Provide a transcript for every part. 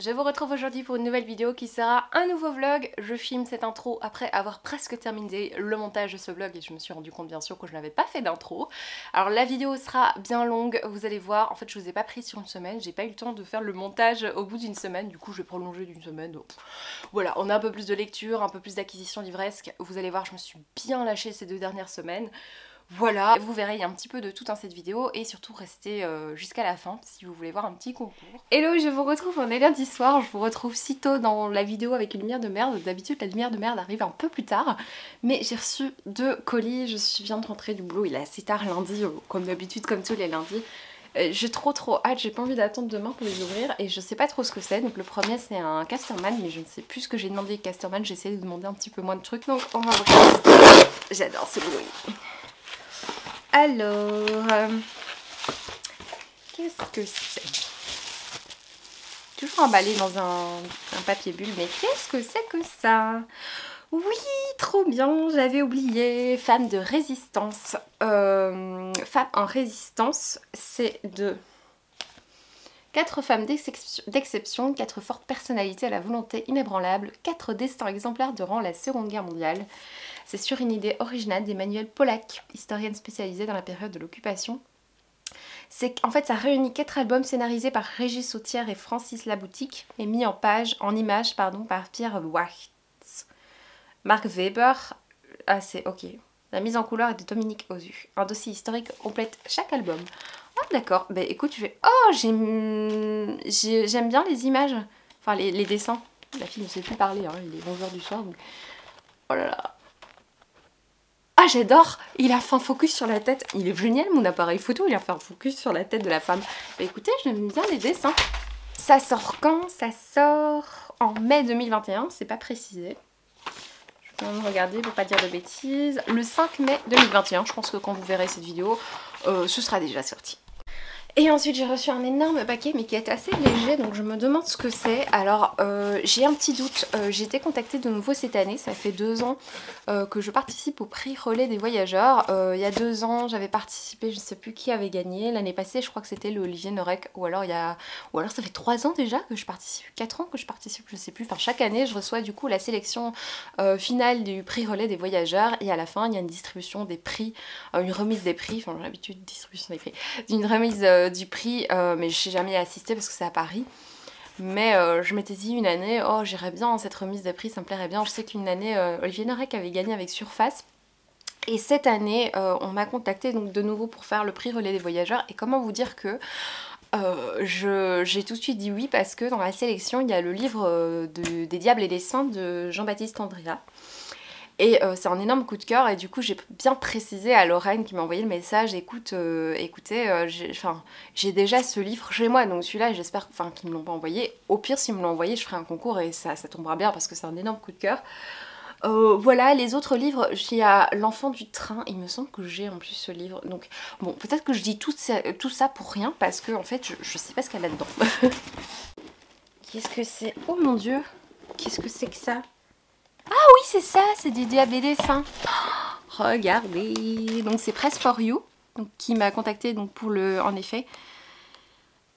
Je vous retrouve aujourd'hui pour une nouvelle vidéo qui sera un nouveau vlog. Je filme cette intro après avoir presque terminé le montage de ce vlog et je me suis rendu compte bien sûr que je n'avais pas fait d'intro. Alors la vidéo sera bien longue, vous allez voir. En fait je vous ai pas pris sur une semaine, j'ai pas eu le temps de faire le montage au bout d'une semaine, du coup je vais prolonger d'une semaine. Donc, voilà, on a un peu plus de lecture, un peu plus d'acquisition livresque. Vous allez voir, je me suis bien lâchée ces 2 dernières semaines. Voilà, vous verrez, il y a un petit peu de tout dans cette vidéo et surtout restez jusqu'à la fin si vous voulez voir un petit concours. Hello, je vous retrouve, on est lundi soir, je vous retrouve si tôt dans la vidéo avec une lumière de merde. D'habitude la lumière de merde arrive un peu plus tard, mais j'ai reçu 2 colis, je viens de rentrer du boulot, il est assez tard lundi, comme d'habitude, comme tous les lundis. J'ai trop hâte, j'ai pas envie d'attendre demain pour les ouvrir et je sais pas trop ce que c'est. Donc le premier c'est un Casterman, mais je ne sais plus ce que j'ai demandé Casterman, j'ai essayé de demander un petit peu moins de trucs, donc on va voir. J'adore ce bruit. Alors, qu'est-ce que c'est? Toujours emballé dans un papier bulle, mais qu'est-ce que c'est que ça? Oui, trop bien, j'avais oublié. Femme de résistance. Femme en résistance, c'est de 4 femmes d'exception, 4 fortes personnalités à la volonté inébranlable, 4 destins exemplaires durant la Seconde Guerre mondiale. C'est sur une idée originale d'Emmanuelle Pollack, historienne spécialisée dans la période de l'occupation. En fait, ça réunit 4 albums scénarisés par Régis Sautière et Francis Laboutique et mis en images par Pierre Wachtz. Marc Weber, ah c'est ok. La mise en couleur est de Dominique Ozu. Un dossier historique complète chaque album. Ah d'accord, bah écoute, je vais... Oh, j'aime bien les images, enfin les dessins. La fille ne sait plus parler, hein. Il est 11h du soir, donc... Oh là là. Ah j'adore, il a fait un focus sur la tête. Il est génial mon appareil photo, il a fait un focus sur la tête de la femme. Bah écoutez, j'aime bien les dessins. Ça sort quand? Ça sort en mai 2021, c'est pas précisé. Je vais quand même regarder pour pas dire de bêtises. Le 5 mai 2021, je pense que quand vous verrez cette vidéo, ce sera déjà sorti. Et ensuite j'ai reçu un énorme paquet mais qui est assez léger, donc je me demande ce que c'est. Alors j'ai un petit doute, j'ai été contactée de nouveau cette année, ça fait 2 ans que je participe au prix relais des voyageurs. Il y a 2 ans j'avais participé, je ne sais plus qui avait gagné, l'année passée je crois que c'était le Olivier Norek, ou alors ça fait 3 ans déjà que je participe, 4 ans que je participe, je sais plus. Enfin chaque année je reçois du coup la sélection finale du prix relais des voyageurs et à la fin il y a une distribution des prix, une remise des prix, enfin j'ai l'habitude de distribution des prix, d'une remise du prix, mais je n'ai jamais assisté parce que c'est à Paris. Mais je m'étais dit une année, oh j'irais bien cette remise des prix, ça me plairait bien. Je sais qu'une année, Olivier Norek avait gagné avec Surface. Et cette année, on m'a contacté donc de nouveau pour faire le prix relais des voyageurs. Et comment vous dire que j'ai tout de suite dit oui parce que dans la sélection, il y a le livre des Diables et des Saints de Jean-Baptiste Andria. Et c'est un énorme coup de cœur et du coup j'ai bien précisé à Lorraine qui m'a envoyé le message, écoutez, j'ai déjà ce livre chez moi, donc celui-là j'espère qu'ils me l'ont pas envoyé. Au pire s'ils me l'ont envoyé je ferai un concours et ça tombera bien parce que c'est un énorme coup de cœur. Voilà, les autres livres, il y a L'Enfant du train, il me semble que j'ai en plus ce livre. Donc bon, peut-être que je dis tout ça pour rien parce que en fait je sais pas ce qu'il y a là-dedans. Qu'est-ce que c'est? Oh mon dieu, qu'est-ce que c'est que ça? Ah oui c'est ça, c'est du Diable et des Saints. Oh, regardez, donc c'est Press for You, donc, qui m'a contacté donc, pour en effet,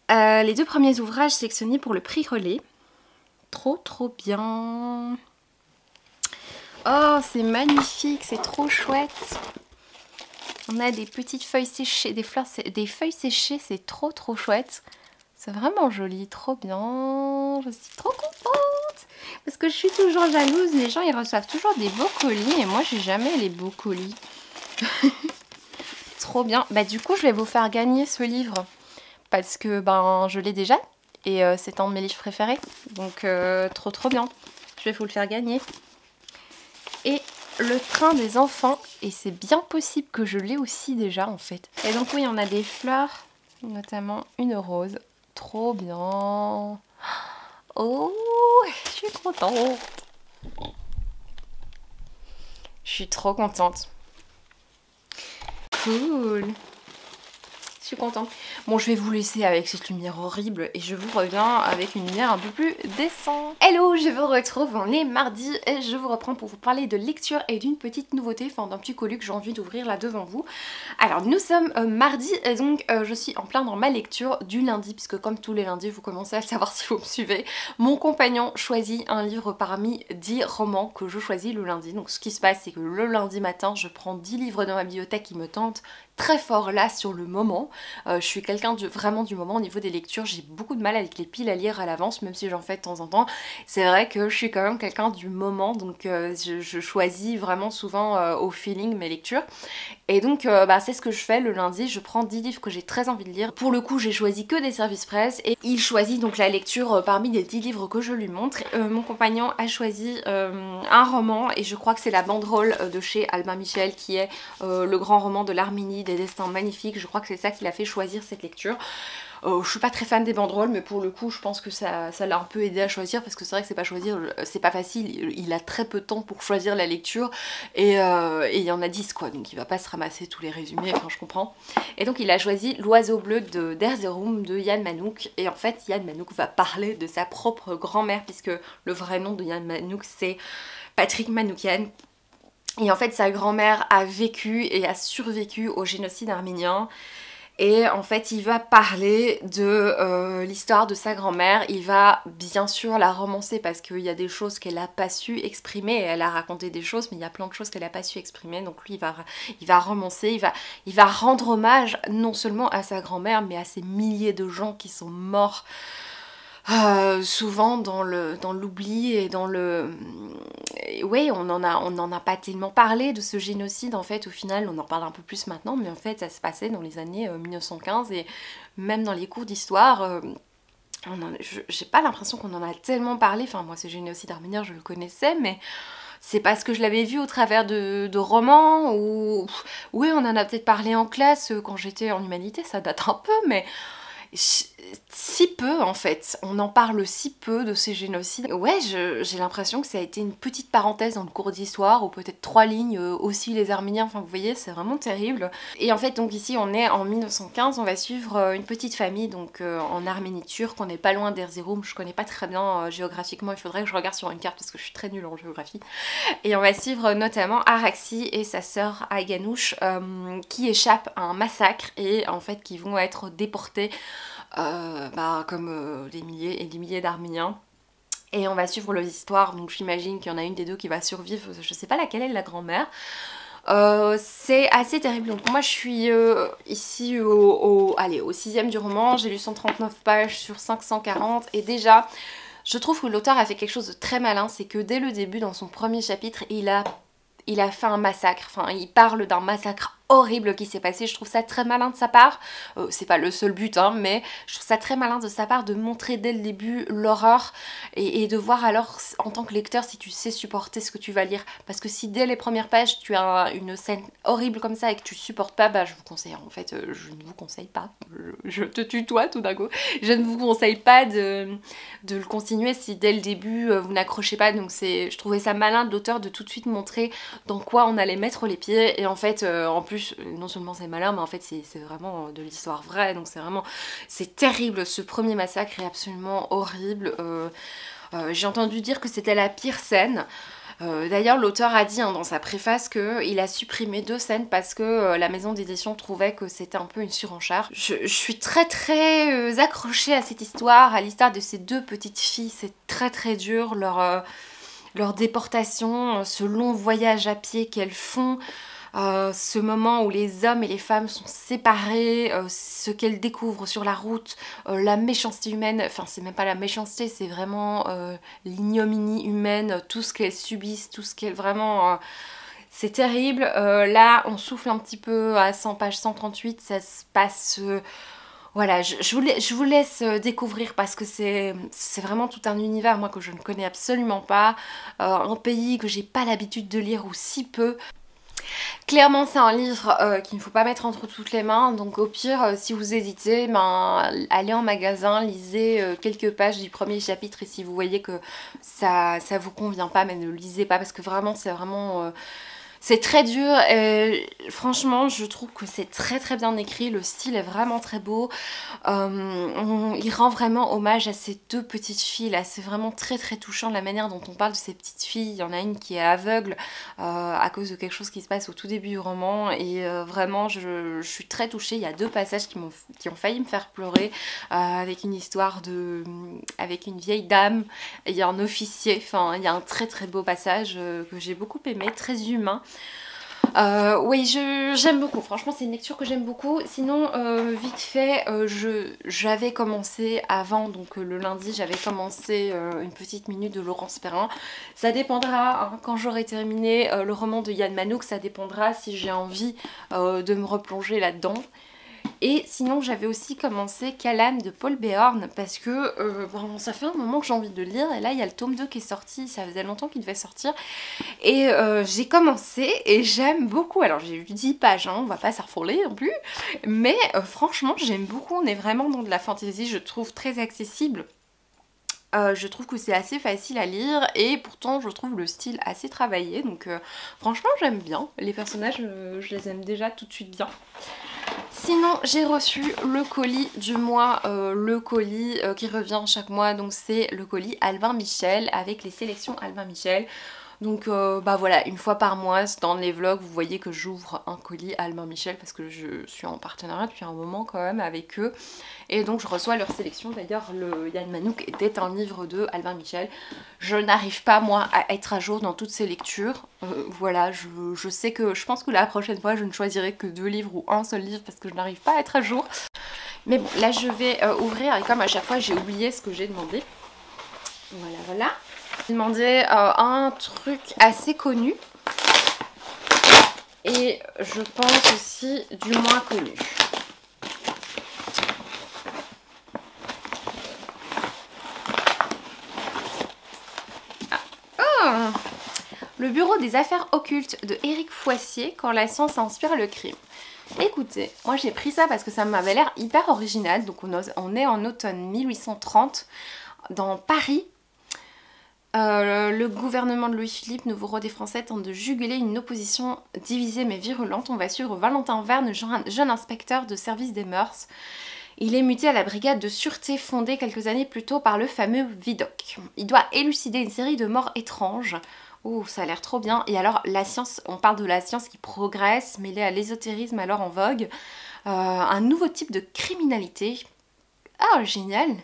les 2 premiers ouvrages sélectionnés pour le prix relais. Trop bien. Oh c'est magnifique, c'est trop chouette. On a des petites feuilles séchées, des feuilles séchées, c'est trop chouette. C'est vraiment joli, trop bien. Je suis trop contente. Parce que je suis toujours jalouse. Les gens, ils reçoivent toujours des beaux colis. Et moi, j'ai jamais les beaux colis. Trop bien. Bah du coup, je vais vous faire gagner ce livre. Parce que je l'ai déjà. Et c'est un de mes livres préférés. Donc, trop bien. Je vais vous le faire gagner. Et Le Train des enfants. Et c'est bien possible que je l'ai aussi déjà, en fait. Et donc, oui, on a des fleurs. Notamment une rose. Trop bien. Oh, je suis contente. Je suis trop contente. Cool. Je suis contente. Bon, je vais vous laisser avec cette lumière horrible et je vous reviens avec une lumière un peu plus décente. Hello, je vous retrouve, on est mardi et je vous reprends pour vous parler de lecture et d'une petite nouveauté, enfin d'un petit colis que j'ai envie d'ouvrir là devant vous. Alors, nous sommes mardi et donc je suis en plein dans ma lecture du lundi, puisque comme tous les lundis, vous commencez à le savoir si vous me suivez, mon compagnon choisit un livre parmi 10 romans que je choisis le lundi. Donc ce qui se passe, c'est que le lundi matin, je prends 10 livres dans ma bibliothèque qui me tentent très fort là sur le moment. Je suis quelqu'un vraiment du moment au niveau des lectures. J'ai beaucoup de mal avec les piles à lire à l'avance, même si j'en fais de temps en temps. C'est vrai que je suis quand même quelqu'un du moment, donc je choisis vraiment souvent au feeling mes lectures. Et donc c'est ce que je fais le lundi, je prends 10 livres que j'ai très envie de lire. Pour le coup j'ai choisi que des services presse et il choisit donc la lecture parmi les 10 livres que je lui montre. Mon compagnon a choisi un roman et je crois que c'est la banderole de chez Albin Michel qui est le grand roman de l'Arménie, des destins magnifiques. Je crois que c'est ça qui l'a fait choisir cette lecture. Je suis pas très fan des banderoles, mais pour le coup je pense que ça l'a un peu aidé à choisir, parce que c'est vrai que c'est pas facile, il a très peu de temps pour choisir la lecture et il y en a 10 quoi, donc il va pas se ramasser tous les résumés, enfin je comprends. Et donc il a choisi L'Oiseau Bleu de d'Erzurum de Yann Manouk, et en fait Yann Manouk va parler de sa propre grand-mère, puisque le vrai nom de Yann Manouk c'est Patrick Manoukian. Et en fait sa grand-mère a vécu et a survécu au génocide arménien. Et en fait il va parler de l'histoire de sa grand-mère. Il va bien sûr la romancer parce qu'il y a des choses qu'elle n'a pas su exprimer. Elle a raconté des choses, mais il y a plein de choses qu'elle n'a pas su exprimer. Donc lui il va romancer, il va rendre hommage non seulement à sa grand-mère, mais à ces milliers de gens qui sont morts souvent dans l'oubli et dans le... Oui, on en a pas tellement parlé de ce génocide, en fait. Au final on en parle un peu plus maintenant, mais en fait ça se passait dans les années 1915, et même dans les cours d'histoire j'ai pas l'impression qu'on en a tellement parlé. Enfin moi ce génocide arménien je le connaissais, mais c'est parce que je l'avais vu au travers de romans, ou... Oui, on en a peut-être parlé en classe quand j'étais en humanité, ça date un peu, mais... si peu en fait, on en parle si peu de ces génocides. Ouais, j'ai l'impression que ça a été une petite parenthèse dans le cours d'histoire, ou peut-être 3 lignes, aussi les Arméniens, enfin vous voyez, c'est vraiment terrible. Et en fait donc ici on est en 1915, on va suivre une petite famille donc en Arménie turque, on n'est pas loin d'Erzurum, je connais pas très bien géographiquement, il faudrait que je regarde sur une carte parce que je suis très nulle en géographie. Et on va suivre notamment Araxi et sa sœur Aganouche qui échappent à un massacre et en fait qui vont être déportés comme des milliers et des milliers d'Arméniens. Et on va suivre l'histoire, donc j'imagine qu'il y en a une des deux qui va survivre, je sais pas laquelle est la grand-mère. C'est assez terrible. Donc moi je suis ici au 6ème du roman, j'ai lu 139 pages sur 540 et déjà je trouve que l'auteur a fait quelque chose de très malin, c'est que dès le début dans son premier chapitre il a fait un massacre, enfin il parle d'un massacre horrible qui s'est passé. Je trouve ça très malin de sa part, c'est pas le seul but hein, mais je trouve ça très malin de sa part de montrer dès le début l'horreur et de voir alors en tant que lecteur si tu sais supporter ce que tu vas lire, parce que si dès les premières pages tu as une scène horrible comme ça et que tu supportes pas, bah je vous conseille, en fait je ne vous conseille pas, je te tutoie tout d'un coup, je ne vous conseille pas de le continuer si dès le début vous n'accrochez pas. Donc je trouvais ça malin de l'auteur de tout de suite montrer dans quoi on allait mettre les pieds, et en fait en plus non seulement c'est malin, mais en fait c'est vraiment de l'histoire vraie, donc c'est terrible. Ce premier massacre est absolument horrible. J'ai entendu dire que c'était la pire scène. D'ailleurs l'auteur a dit hein, dans sa préface qu'il a supprimé 2 scènes parce que la maison d'édition trouvait que c'était un peu une surenchère. Je suis très accrochée à cette histoire, à l'histoire de ces 2 petites filles. C'est très dur leur déportation, ce long voyage à pied qu'elles font. Ce moment où les hommes et les femmes sont séparés, ce qu'elles découvrent sur la route, la méchanceté humaine, enfin c'est même pas la méchanceté, c'est vraiment l'ignominie humaine, tout ce qu'elles subissent, tout ce qu'elles vraiment... c'est terrible. Là on souffle un petit peu à 100 pages 138, ça se passe... Voilà, je vous laisse découvrir parce que c'est vraiment tout un univers moi que je ne connais absolument pas, un pays que j'ai pas l'habitude de lire ou si peu. Clairement c'est un livre qu'il ne faut pas mettre entre toutes les mains, donc au pire si vous hésitez, allez en magasin, lisez quelques pages du premier chapitre, et si vous voyez que ça vous convient pas, mais ne le lisez pas parce que vraiment C'est très dur et franchement je trouve que c'est très très bien écrit, le style est vraiment très beau. Il rend vraiment hommage à ces deux petites filles là, c'est vraiment très très touchant la manière dont on parle de ces petites filles. Il y en a une qui est aveugle à cause de quelque chose qui se passe au tout début du roman et vraiment je suis très touchée. Il y a deux passages qui ont failli me faire pleurer avec une histoire avec une vieille dame et il y a un officier, enfin il y a un très très beau passage que j'ai beaucoup aimé, très humain. Oui, j'aime beaucoup, franchement c'est une lecture que j'aime beaucoup. Sinon vite fait, j'avais commencé avant, donc le lundi j'avais commencé une petite minute de Laurence Perrin. Ça dépendra, hein, quand j'aurai terminé le roman de Yann Manouk, ça dépendra si j'ai envie de me replonger là-dedans. Et sinon j'avais aussi commencé Callan de Paul Béorn parce que bon, ça fait un moment que j'ai envie de le lire et là il y a le tome 2 qui est sorti, ça faisait longtemps qu'il devait sortir et j'ai commencé et j'aime beaucoup. Alors j'ai eu 10 pages, hein, on va pas s'affoler non plus, mais franchement j'aime beaucoup, on est vraiment dans de la fantasy, je trouve très accessible. Je trouve que c'est assez facile à lire et pourtant je trouve le style assez travaillé, donc franchement j'aime bien. Les personnages je les aime déjà tout de suite bien. Sinon j'ai reçu le colis du mois, le colis qui revient chaque mois, donc c'est le colis Albin Michel avec les sélections Albin Michel. Donc bah voilà, une fois par mois dans les vlogs vous voyez que j'ouvre un colis Albin Michel parce que je suis en partenariat depuis un moment quand même avec eux. Et donc je reçois leur sélection. D'ailleurs le Yann Manouk était un livre de Albin Michel. Je n'arrive pas moi à être à jour dans toutes ces lectures. Voilà, je sais que je pense que la prochaine fois je ne choisirai que 2 livres ou un seul livre parce que je n'arrive pas à être à jour. Mais bon là je vais ouvrir et comme à chaque fois j'ai oublié ce que j'ai demandé. Voilà voilà. J'ai demandé un truc assez connu et je pense aussi du moins connu. Le bureau des affaires occultes de Éric Foissier, quand la science inspire le crime. Écoutez, moi j'ai pris ça parce que ça m'avait l'air hyper original. Donc on est en automne 1830 dans Paris. Le gouvernement de Louis-Philippe, nouveau roi des Français, tente de juguler une opposition divisée mais virulente. On va suivre Valentin Verne, jeune inspecteur de service des mœurs. Il est muté à la brigade de sûreté fondée quelques années plus tôt par le fameux Vidocq. Il doit élucider une série de morts étranges. Oh, ça a l'air trop bien. Et alors, la science, on parle de la science qui progresse, mêlée à l'ésotérisme alors en vogue. Un nouveau type de criminalité. Ah, génial.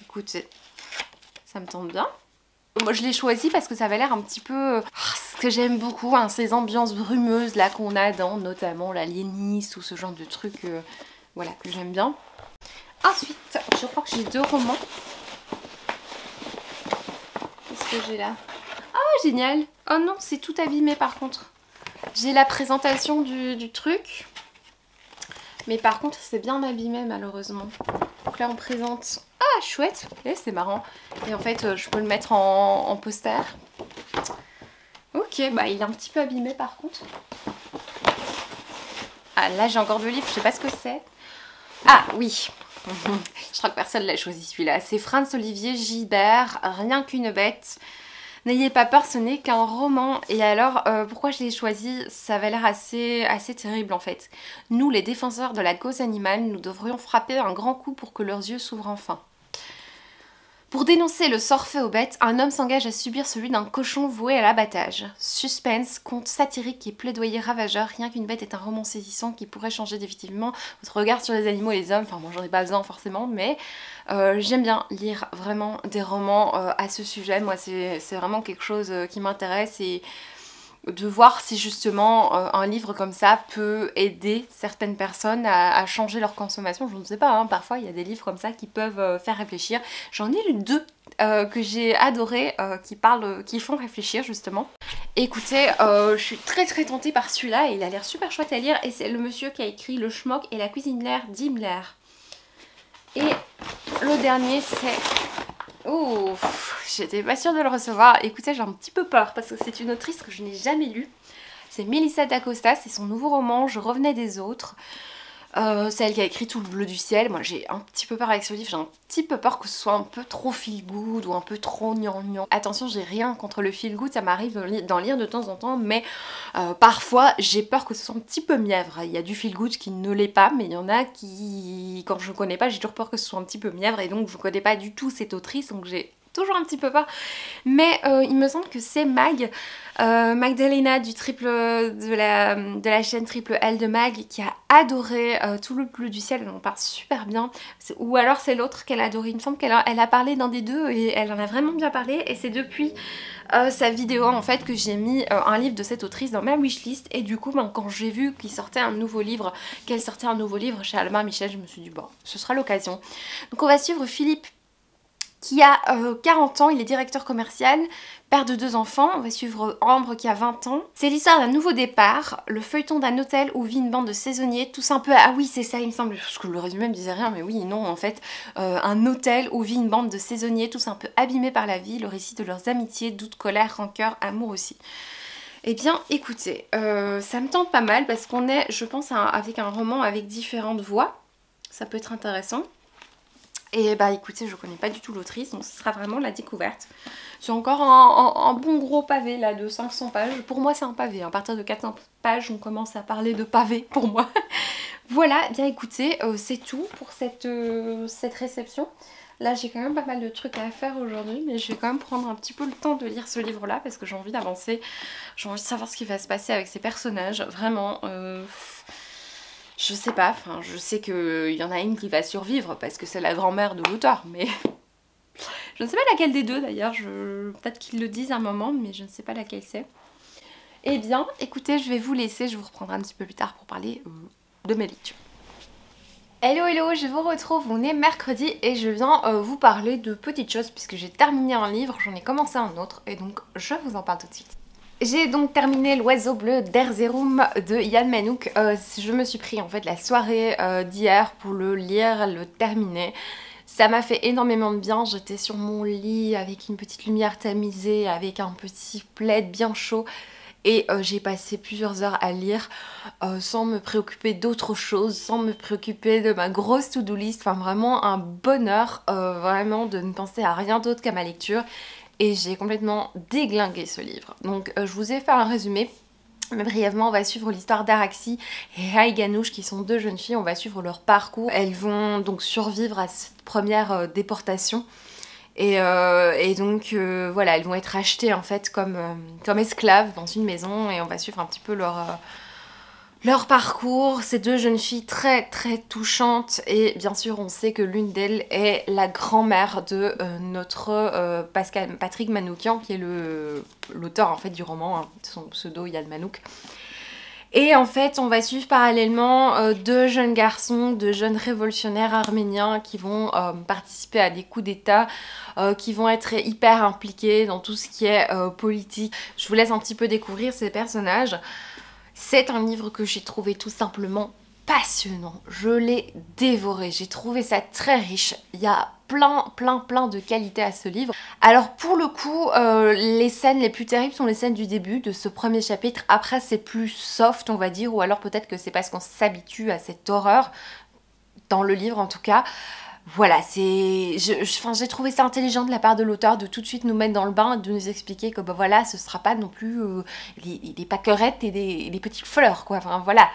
Écoute, ça me tente bien. Moi, je l'ai choisi parce que ça avait l'air un petit peu... ce que j'aime beaucoup, hein, ces ambiances brumeuses là qu'on a dans notamment l'aliéniste ou ce genre de trucs, voilà, que j'aime bien. Ensuite, je crois que j'ai 2 romans. Qu'est-ce que j'ai là? Oh, génial! Oh non, c'est tout abîmé par contre. J'ai la présentation du truc. Mais par contre, c'est bien abîmé malheureusement. Donc là, on présente... Ah, chouette! Et c'est marrant. Et en fait, je peux le mettre en poster. Ok, bah il est un petit peu abîmé par contre. Ah, là, j'ai encore 2 livres, je sais pas ce que c'est. Ah, oui! Je crois que personne l'a choisi celui-là. C'est Franz Olivier Gilbert, Rien qu'une bête. N'ayez pas peur, ce n'est qu'un roman. Et alors, pourquoi je l'ai choisi? Ça avait l'air assez terrible en fait. Nous, les défenseurs de la cause animale, nous devrions frapper un grand coup pour que leurs yeux s'ouvrent enfin. Pour dénoncer le sort fait aux bêtes, un homme s'engage à subir celui d'un cochon voué à l'abattage. Suspense, conte satirique et plaidoyer ravageur, Rien qu'une bête est un roman saisissant qui pourrait changer définitivement votre regard sur les animaux et les hommes. Enfin, moi j'en ai pas besoin forcément, mais j'aime bien lire vraiment des romans à ce sujet. Moi c'est vraiment quelque chose qui m'intéresse et de voir si justement un livre comme ça peut aider certaines personnes à changer leur consommation. Je ne sais pas, hein, parfois il y a des livres comme ça qui peuvent faire réfléchir. J'en ai lu 2 que j'ai adoré, qui font réfléchir justement. Écoutez, je suis très tentée par celui-là, il a l'air super chouette à lire et c'est le monsieur qui a écrit Le Schmock et la cuisinière d'Himmler. Et le dernier c'est... Oh, j'étais pas sûre de le recevoir. Écoutez, j'ai un petit peu peur parce que c'est une autrice que je n'ai jamais lue. C'est Melissa d'Acosta, c'est son nouveau roman, Je revenais des autres. Celle qui a écrit Tout le bleu du ciel. Moi j'ai un petit peu peur avec ce livre, j'ai un petit peu peur que ce soit un peu trop feel good ou un peu trop gnangnan. Attention, j'ai rien contre le feel good, ça m'arrive d'en lire de temps en temps, mais parfois j'ai peur que ce soit un petit peu mièvre. Il y a du feel good qui ne l'est pas, mais il y en a qui, quand je connais pas, j'ai toujours peur que ce soit un petit peu mièvre, et donc je connais pas du tout cette autrice, donc j'ai toujours un petit peu peur. Mais il me semble que c'est Magdalena du de la chaîne Triple L de Mag, qui a adoré Tout le bleu du ciel. Elle en parle super bien. Ou alors c'est l'autre qu'elle a adoré. Il me semble qu'elle a parlé d'un des deux et elle en a vraiment bien parlé. Et c'est depuis sa vidéo en fait que j'ai mis un livre de cette autrice dans ma wishlist. Et du coup quand j'ai vu qu'il sortait un nouveau livre, qu'elle sortait un nouveau livre chez Albin Michel, je me suis dit bon, ce sera l'occasion. Donc on va suivre Philippe qui a 40 ans, il est directeur commercial, père de 2 enfants. On va suivre Ambre qui a 20 ans. C'est l'histoire d'un nouveau départ, le feuilleton d'un hôtel où vit une bande de saisonniers, tous un peu... Ah oui, c'est ça, il me semble, parce que le résumé me disait rien, mais oui, non, en fait. Un hôtel où vit une bande de saisonniers, tous un peu abîmés par la vie, le récit de leurs amitiés, doutes, colère, rancœur, amour aussi. Eh bien, écoutez, ça me tente pas mal parce qu'on est, je pense, avec un roman avec différentes voix. Ça peut être intéressant. Et bah écoutez, je connais pas du tout l'autrice, donc ce sera vraiment la découverte. C'est encore un bon gros pavé là de 500 pages. Pour moi c'est un pavé, à partir de 400 pages on commence à parler de pavé pour moi. Voilà, bien écoutez, c'est tout pour cette réception. Là j'ai quand même pas mal de trucs à faire aujourd'hui, mais je vais quand même prendre un petit peu le temps de lire ce livre là parce que j'ai envie d'avancer. J'ai envie de savoir ce qui va se passer avec ces personnages, vraiment... Je sais pas, enfin je sais qu'il y en a une qui va survivre parce que c'est la grand-mère de l'auteur, mais je ne sais pas laquelle des deux d'ailleurs, peut-être qu'ils le disent à un moment, mais je ne sais pas laquelle c'est. Eh bien, écoutez, je vais vous laisser, je vous reprendrai un petit peu plus tard pour parler de mes lectures. Hello hello, je vous retrouve, on est mercredi et je viens vous parler de petites choses puisque j'ai terminé un livre, j'en ai commencé un autre et donc je vous en parle tout de suite. J'ai donc terminé L'oiseau bleu d'Erzurum de Yann Manouck. Je me suis pris en fait la soirée d'hier pour le lire, le terminer. Ça m'a fait énormément de bien, j'étais sur mon lit avec une petite lumière tamisée, avec un petit plaid bien chaud. Et j'ai passé plusieurs heures à lire sans me préoccuper d'autre chose, sans me préoccuper de ma grosse to-do list. Enfin vraiment un bonheur vraiment de ne penser à rien d'autre qu'à ma lecture. Et j'ai complètement déglingué ce livre. Donc je vous ai fait un résumé. Mais brièvement, on va suivre l'histoire d'Araxi et Haïganouche qui sont 2 jeunes filles. On va suivre leur parcours. Elles vont donc survivre à cette première déportation. Et donc voilà, elles vont être achetées en fait comme esclaves dans une maison. Et on va suivre un petit peu leur parcours. Ces 2 jeunes filles très très touchantes, et bien sûr on sait que l'une d'elles est la grand-mère de notre Patrick Manoukian, qui est l'auteur en fait du roman, hein, son pseudo Yann Manouck. Et en fait on va suivre parallèlement 2 jeunes garçons, 2 jeunes révolutionnaires arméniens qui vont participer à des coups d'état, qui vont être hyper impliqués dans tout ce qui est politique. Je vous laisse un petit peu découvrir ces personnages. C'est un livre que j'ai trouvé tout simplement passionnant. Je l'ai dévoré, j'ai trouvé ça très riche. Il y a plein de qualités à ce livre. Alors pour le coup, les scènes les plus terribles sont les scènes du début de ce premier chapitre. Après c'est plus soft on va dire, ou alors peut-être que c'est parce qu'on s'habitue à cette horreur, dans le livre en tout cas. Voilà, j'ai trouvé ça intelligent de la part de l'auteur de tout de suite nous mettre dans le bain, de nous expliquer que bah voilà, ce sera pas non plus des pâquerettes et des petites fleurs quoi, enfin voilà.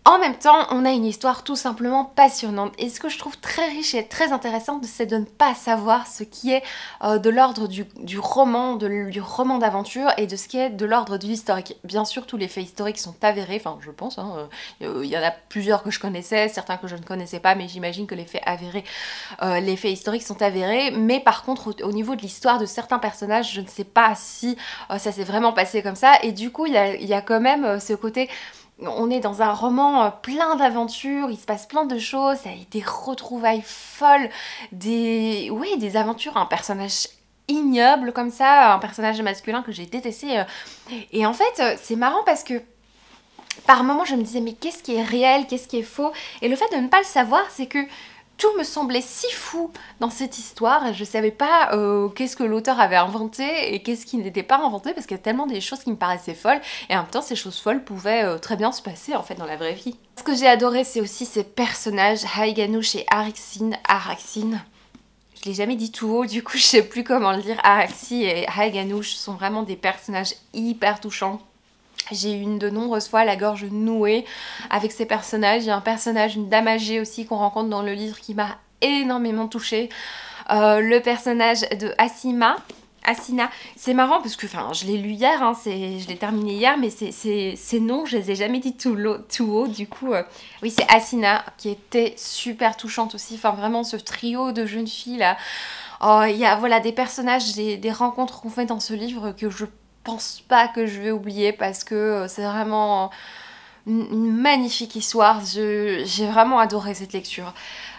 En même temps, on a une histoire tout simplement passionnante. Et ce que je trouve très riche et très intéressant, c'est de ne pas savoir ce qui est de l'ordre du roman d'aventure et de ce qui est de l'ordre du historique. Bien sûr, tous les faits historiques sont avérés, enfin je pense, hein, y en a plusieurs que je connaissais, certains que je ne connaissais pas, mais j'imagine que les faits avérés, les faits historiques sont avérés. Mais par contre, au niveau de l'histoire de certains personnages, je ne sais pas si ça s'est vraiment passé comme ça. Et du coup, il y a quand même ce côté... On est dans un roman plein d'aventures, il se passe plein de choses, ça a des retrouvailles folles, des aventures, un personnage ignoble comme ça, un personnage masculin que j'ai détesté. Et en fait, c'est marrant parce que par moments je me disais mais qu'est-ce qui est réel, qu'est-ce qui est faux? Et le fait de ne pas le savoir, c'est que tout me semblait si fou dans cette histoire et je savais pas qu'est-ce que l'auteur avait inventé et qu'est-ce qui n'était pas inventé parce qu'il y a tellement des choses qui me paraissaient folles et en même temps ces choses folles pouvaient très bien se passer en fait dans la vraie vie. Ce que j'ai adoré c'est aussi ces personnages, Haeganoush et Araxine. Je l'ai jamais dit tout haut, du coup je sais plus comment le dire. Araxi et Haeganoush sont vraiment des personnages hyper touchants. J'ai eu de nombreuses fois la gorge nouée avec ces personnages. Il y a un personnage, une dame âgée aussi qu'on rencontre dans le livre qui m'a énormément touchée. Le personnage de Asina, c'est marrant parce que je l'ai lu hier, hein, je l'ai terminé hier, mais ces noms, je les ai jamais dit tout haut. Du coup, oui, c'est Asina qui était super touchante aussi. Enfin, vraiment, ce trio de jeunes filles là. Oh, il y a voilà, des personnages, des rencontres qu'on fait dans ce livre que je pense pas que je vais oublier parce que c'est vraiment une magnifique histoire. J'ai vraiment adoré cette lecture.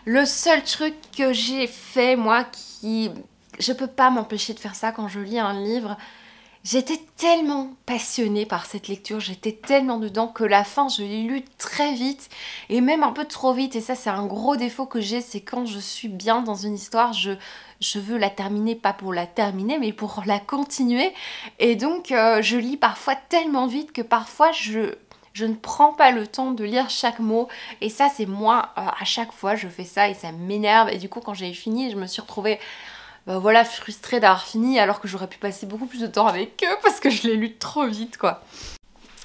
Le seul truc que j'ai fait moi je peux pas m'empêcher de faire ça quand je lis un livre, j'étais tellement passionnée par cette lecture, j'étais tellement dedans que la fin je l'ai lue très vite et même un peu trop vite et ça c'est un gros défaut que j'ai, c'est quand je suis bien dans une histoire, je veux la terminer, pas pour la terminer, mais pour la continuer. Et donc, je lis parfois tellement vite que parfois, je ne prends pas le temps de lire chaque mot. Et ça, c'est moi, à chaque fois, je fais ça et ça m'énerve. Et du coup, quand j'ai fini, je me suis retrouvée voilà, frustrée d'avoir fini alors que j'aurais pu passer beaucoup plus de temps avec eux parce que je l'ai lu trop vite, quoi.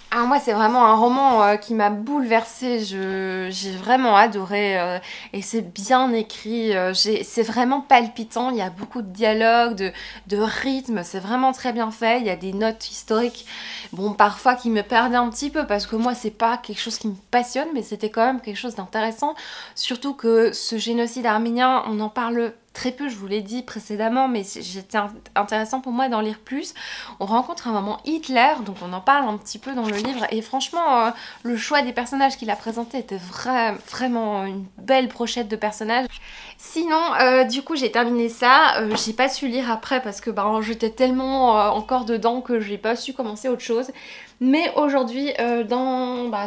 Alors moi c'est vraiment un roman qui m'a bouleversée, j'ai vraiment adoré et c'est bien écrit, c'est vraiment palpitant, il y a beaucoup de dialogue, de rythme, c'est vraiment très bien fait, il y a des notes historiques, bon parfois qui me perdaient un petit peu parce que moi c'est pas quelque chose qui me passionne mais c'était quand même quelque chose d'intéressant, surtout que ce génocide arménien on en parle très peu, je vous l'ai dit précédemment, mais c'était intéressant pour moi d'en lire plus. On rencontre un moment Hitler, donc on en parle un petit peu dans le livre, et franchement, le choix des personnages qu'il a présenté était vraiment une belle brochette de personnages. Sinon, du coup, j'ai terminé ça, j'ai pas su lire après parce que j'étais tellement encore dedans que j'ai pas su commencer autre chose. Mais aujourd'hui,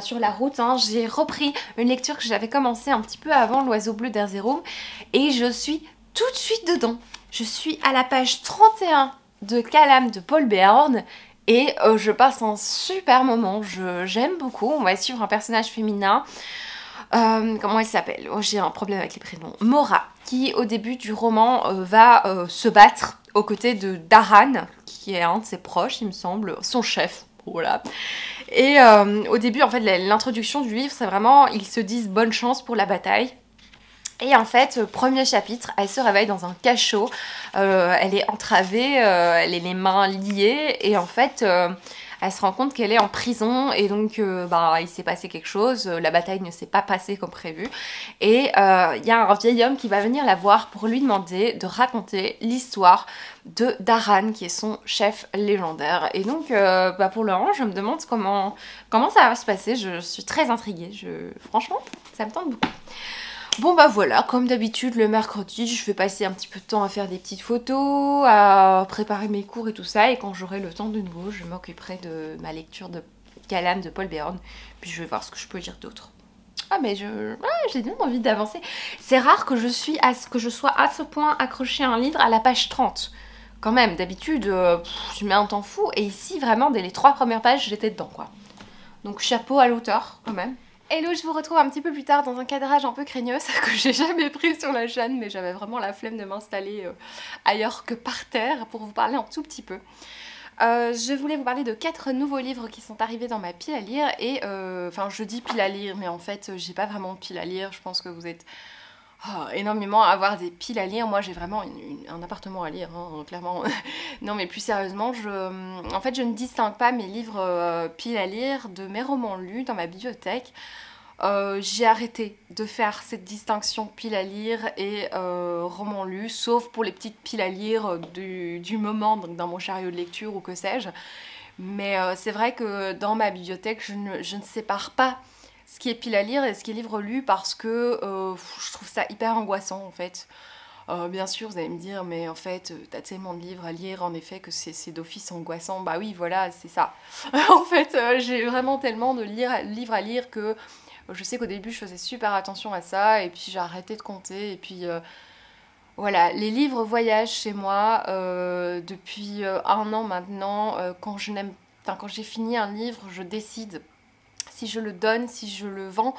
sur la route, hein, j'ai repris une lecture que j'avais commencé un petit peu avant, L'Oiseau bleu d'Erzurum, et je suis tout de suite dedans. Je suis à la page 31 de Calam de Paul Béarn et je passe un super moment. J'aime beaucoup. On va suivre un personnage féminin. Comment elle s'appelle? J'ai un problème avec les prénoms. Mora, qui au début du roman va se battre aux côtés de Daran, qui est un de ses proches, il me semble, son chef. Voilà. Et au début, en fait, l'introduction du livre, c'est vraiment, ils se disent bonne chance pour la bataille. Et en fait, premier chapitre, elle se réveille dans un cachot, elle est entravée, elle a les mains liées, et en fait, elle se rend compte qu'elle est en prison, et donc il s'est passé quelque chose, la bataille ne s'est pas passée comme prévu, et il y a un vieil homme qui va venir la voir pour lui demander de raconter l'histoire de Daran, qui est son chef légendaire. Et donc, pour le moment, je me demande comment ça va se passer, je suis très intriguée, franchement, ça me tente beaucoup. Bon voilà, comme d'habitude le mercredi je vais passer un petit peu de temps à faire des petites photos, à préparer mes cours et tout ça, et quand j'aurai le temps de nouveau je m'occuperai de ma lecture de Calam de Paul Béarn, puis je vais voir ce que je peux lire d'autre. Ah mais j'ai bien envie d'avancer. C'est rare que je sois à ce point accrochée à un livre à la page 30. Quand même, d'habitude je mets un temps fou, et ici vraiment dès les 3 premières pages j'étais dedans quoi. Donc chapeau à l'auteur quand même. Hello, je vous retrouve un petit peu plus tard dans un cadrage un peu craignos que j'ai jamais pris sur la chaîne, mais j'avais vraiment la flemme de m'installer ailleurs que par terre pour vous parler un tout petit peu. Je voulais vous parler de 4 nouveaux livres qui sont arrivés dans ma pile à lire et je dis pile à lire, mais en fait j'ai pas vraiment de pile à lire. Je pense que vous êtes énormément à avoir des piles à lire. Moi j'ai vraiment un appartement à lire, hein, clairement. Non mais plus sérieusement, en fait je ne distingue pas mes livres piles à lire de mes romans lus dans ma bibliothèque. J'ai arrêté de faire cette distinction pile à lire et roman lu, sauf pour les petites piles à lire du moment, donc dans mon chariot de lecture ou que sais-je. Mais c'est vrai que dans ma bibliothèque, je ne sépare pas ce qui est pile à lire et ce qui est livre lu parce que je trouve ça hyper angoissant en fait. Bien sûr, vous allez me dire, mais en fait, t'as tellement de livres à lire, en effet, que c'est d'office angoissant. Bah oui, voilà, c'est ça. En fait, j'ai vraiment tellement de livres à lire que Je sais qu'au début je faisais super attention à ça et puis j'ai arrêté de compter et puis voilà, les livres voyagent chez moi depuis 1 an maintenant. Quand j'ai fini un livre, je décide si je le donne, si je le vends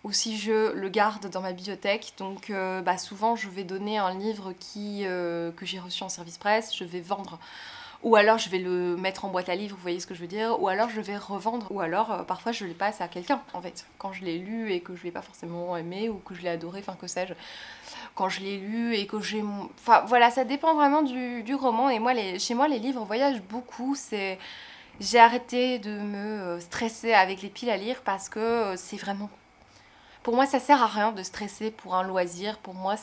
ou si je le garde dans ma bibliothèque. Donc souvent je vais donner un livre que j'ai reçu en service presse, je vais vendre. Ou alors je vais le mettre en boîte à livres, vous voyez ce que je veux dire. Ou alors je vais revendre. Ou alors parfois je le passe à quelqu'un en fait. Quand je l'ai lu et que je l'ai pas forcément aimé ou que je l'ai adoré, enfin que sais-je. Quand je l'ai lu et que j'ai... Enfin voilà, ça dépend vraiment du roman. Et moi, chez moi, les livres voyagent beaucoup. J'ai arrêté de me stresser avec les piles à lire parce que c'est vraiment... Pour moi, ça sert à rien de stresser pour un loisir. Pour moi,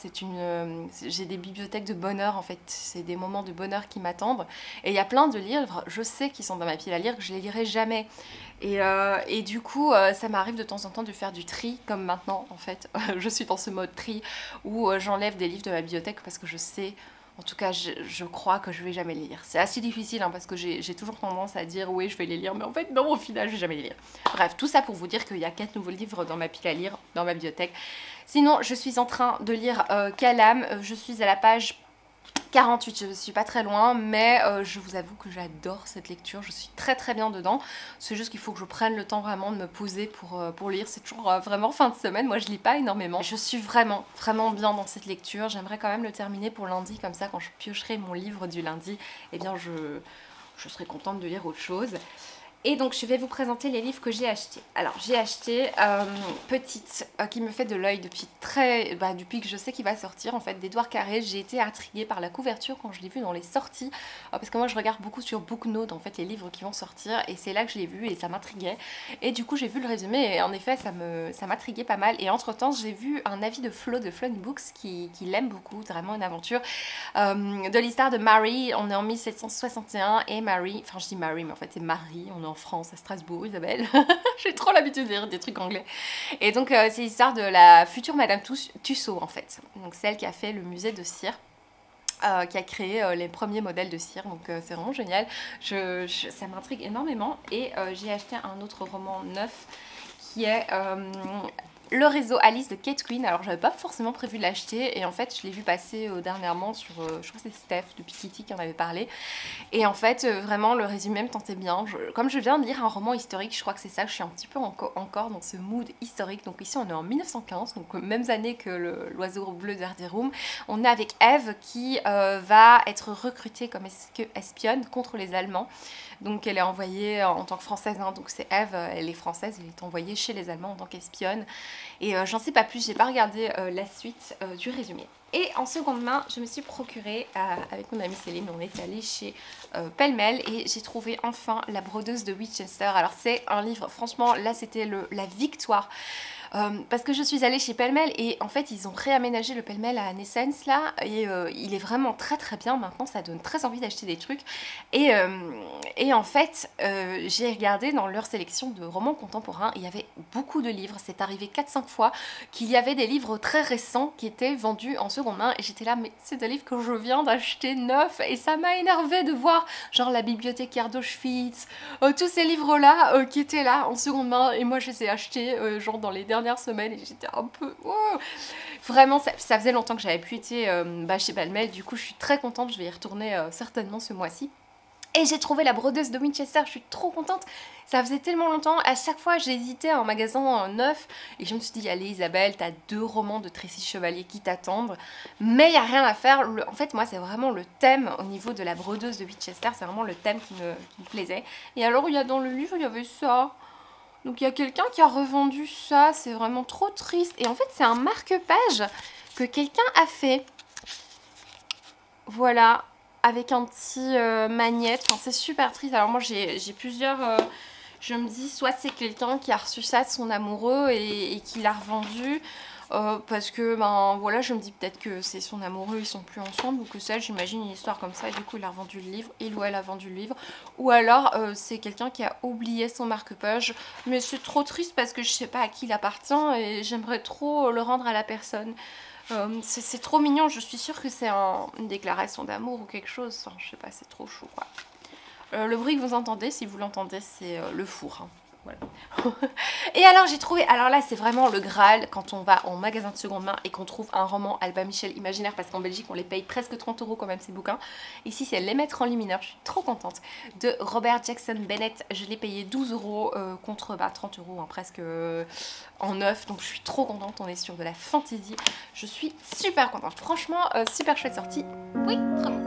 j'ai des bibliothèques de bonheur en fait. C'est des moments de bonheur qui m'attendent. Et il y a plein de livres, je sais qu'ils sont dans ma pile à lire, que je les lirai jamais. Et du coup, ça m'arrive de temps en temps de faire du tri, comme maintenant en fait. Je suis dans ce mode tri où j'enlève des livres de ma bibliothèque parce que je sais... En tout cas, je crois que je vais jamais les lire. C'est assez difficile hein, parce que j'ai toujours tendance à dire oui, je vais les lire, mais en fait, non, au final, je vais jamais les lire. Bref, tout ça pour vous dire qu'il y a 4 nouveaux livres dans ma pile à lire, dans ma bibliothèque. Sinon, je suis en train de lire Calam. Je suis à la page 48, je ne suis pas très loin, mais je vous avoue que j'adore cette lecture, je suis très très bien dedans. C'est juste qu'il faut que je prenne le temps vraiment de me poser pour lire, c'est toujours vraiment fin de semaine, moi je lis pas énormément. Je suis vraiment vraiment bien dans cette lecture, j'aimerais quand même le terminer pour lundi, comme ça quand je piocherai mon livre du lundi, eh bien je serai contente de lire autre chose. Et donc je vais vous présenter les livres que j'ai achetés. Alors j'ai acheté Petite, qui me fait de l'œil depuis que je sais qu'il va sortir en fait, d'Edouard Carré. J'ai été intriguée par la couverture quand je l'ai vu dans les sorties, parce que moi je regarde beaucoup sur Booknote en fait les livres qui vont sortir, et c'est là que je l'ai vu et ça m'intriguait. Et du coup j'ai vu le résumé et en effet ça m'intriguait pas mal. Et entre temps j'ai vu un avis de Flo de Fun Books qui l'aime beaucoup, vraiment une aventure, de l'histoire de Mary. On est en 1761 et Mary, enfin je dis Mary mais en fait c'est Marie, on est en France, à Strasbourg, Isabelle. J'ai trop l'habitude de dire des trucs anglais. Et donc, c'est l'histoire de la future Madame Tussaud, en fait. Donc, celle qui a fait le musée de cire. Qui a créé les premiers modèles de cire, donc c'est vraiment génial. Ça m'intrigue énormément. Et j'ai acheté un autre roman neuf qui est Le réseau Alice de Kate Quinn. Alors j'avais pas forcément prévu de l'acheter et en fait je l'ai vu passer dernièrement sur, je crois que c'est Steph de Piketty qui en avait parlé. Et en fait vraiment le résumé me tentait bien. Comme je viens de lire un roman historique, je crois que c'est ça, je suis un petit peu encore dans ce mood historique. Donc ici on est en 1915, donc mêmes années que l'oiseau bleu d'Hardy Room. On est avec Eve qui va être recrutée comme espionne contre les Allemands. Donc elle est envoyée en tant que française, hein, donc c'est Eve, elle est française, elle est envoyée chez les Allemands en tant qu'espionne. Et j'en sais pas plus, j'ai pas regardé la suite du résumé. Et en seconde main, je me suis procuré, avec mon amie Céline, on est allé chez Pêle-Mêle et j'ai trouvé enfin La brodeuse de Winchester. Alors c'est un livre, franchement, là c'était la victoire. Parce que je suis allée chez Pêle-Mêle et en fait ils ont réaménagé le Pêle-Mêle à Naissance là et il est vraiment très très bien maintenant, ça donne très envie d'acheter des trucs et en fait j'ai regardé dans leur sélection de romans contemporains, il y avait beaucoup de livres, c'est arrivé 4-5 fois qu'il y avait des livres très récents qui étaient vendus en seconde main et j'étais là mais c'est des livres que je viens d'acheter neufs et ça m'a énervé de voir genre la bibliothécaire d'Auschwitz, tous ces livres là qui étaient là en seconde main et moi je les ai achetés genre dans les dernières semaines et j'étais un peu vraiment ça faisait longtemps que j'avais plus été chez Pêle-Mêle, du coup je suis très contente, je vais y retourner certainement ce mois-ci. Et j'ai trouvé La brodeuse de Winchester, je suis trop contente, ça faisait tellement longtemps, à chaque fois j'hésitais à un magasin neuf et je me suis dit allez Isabelle, t'as 2 romans de Tracy Chevalier qui t'attendent, mais il n'y a rien à faire. En fait moi c'est vraiment le thème au niveau de La brodeuse de Winchester, c'est vraiment le thème qui me plaisait. Et alors il y a dans le livre, il y avait ça. Donc il y a quelqu'un qui a revendu ça, c'est vraiment trop triste. Et en fait c'est un marque-page que quelqu'un a fait. Voilà, avec un petit magnète, enfin c'est super triste. Alors moi j'ai plusieurs, je me dis soit c'est quelqu'un qui a reçu ça de son amoureux et qui l'a revendu. Parce que ben voilà, je me dis peut-être que c'est son amoureux, ils sont plus ensemble ou que ça, j'imagine une histoire comme ça et du coup il a revendu le livre, il ou elle a vendu le livre, ou alors c'est quelqu'un qui a oublié son marque-page, mais c'est trop triste parce que je sais pas à qui il appartient et j'aimerais trop le rendre à la personne. C'est trop mignon, je suis sûre que c'est une déclaration d'amour ou quelque chose, enfin, je sais pas, c'est trop chou quoi. Le bruit que vous entendez, si vous l'entendez, c'est le four. Hein. Voilà. Et alors j'ai trouvé, alors là c'est vraiment le Graal quand on va en magasin de seconde main et qu'on trouve un roman Albin Michel imaginaire, parce qu'en Belgique on les paye presque 30 € quand même ces bouquins. Ici c'est Les Maîtres en Lumineur, je suis trop contente, de Robert Jackson Bennett. Je l'ai payé 12 € contre 30 € hein, presque en neuf, donc je suis trop contente. On est sur de la fantasy, je suis super contente, franchement super chouette sortie. Oui, trop bien.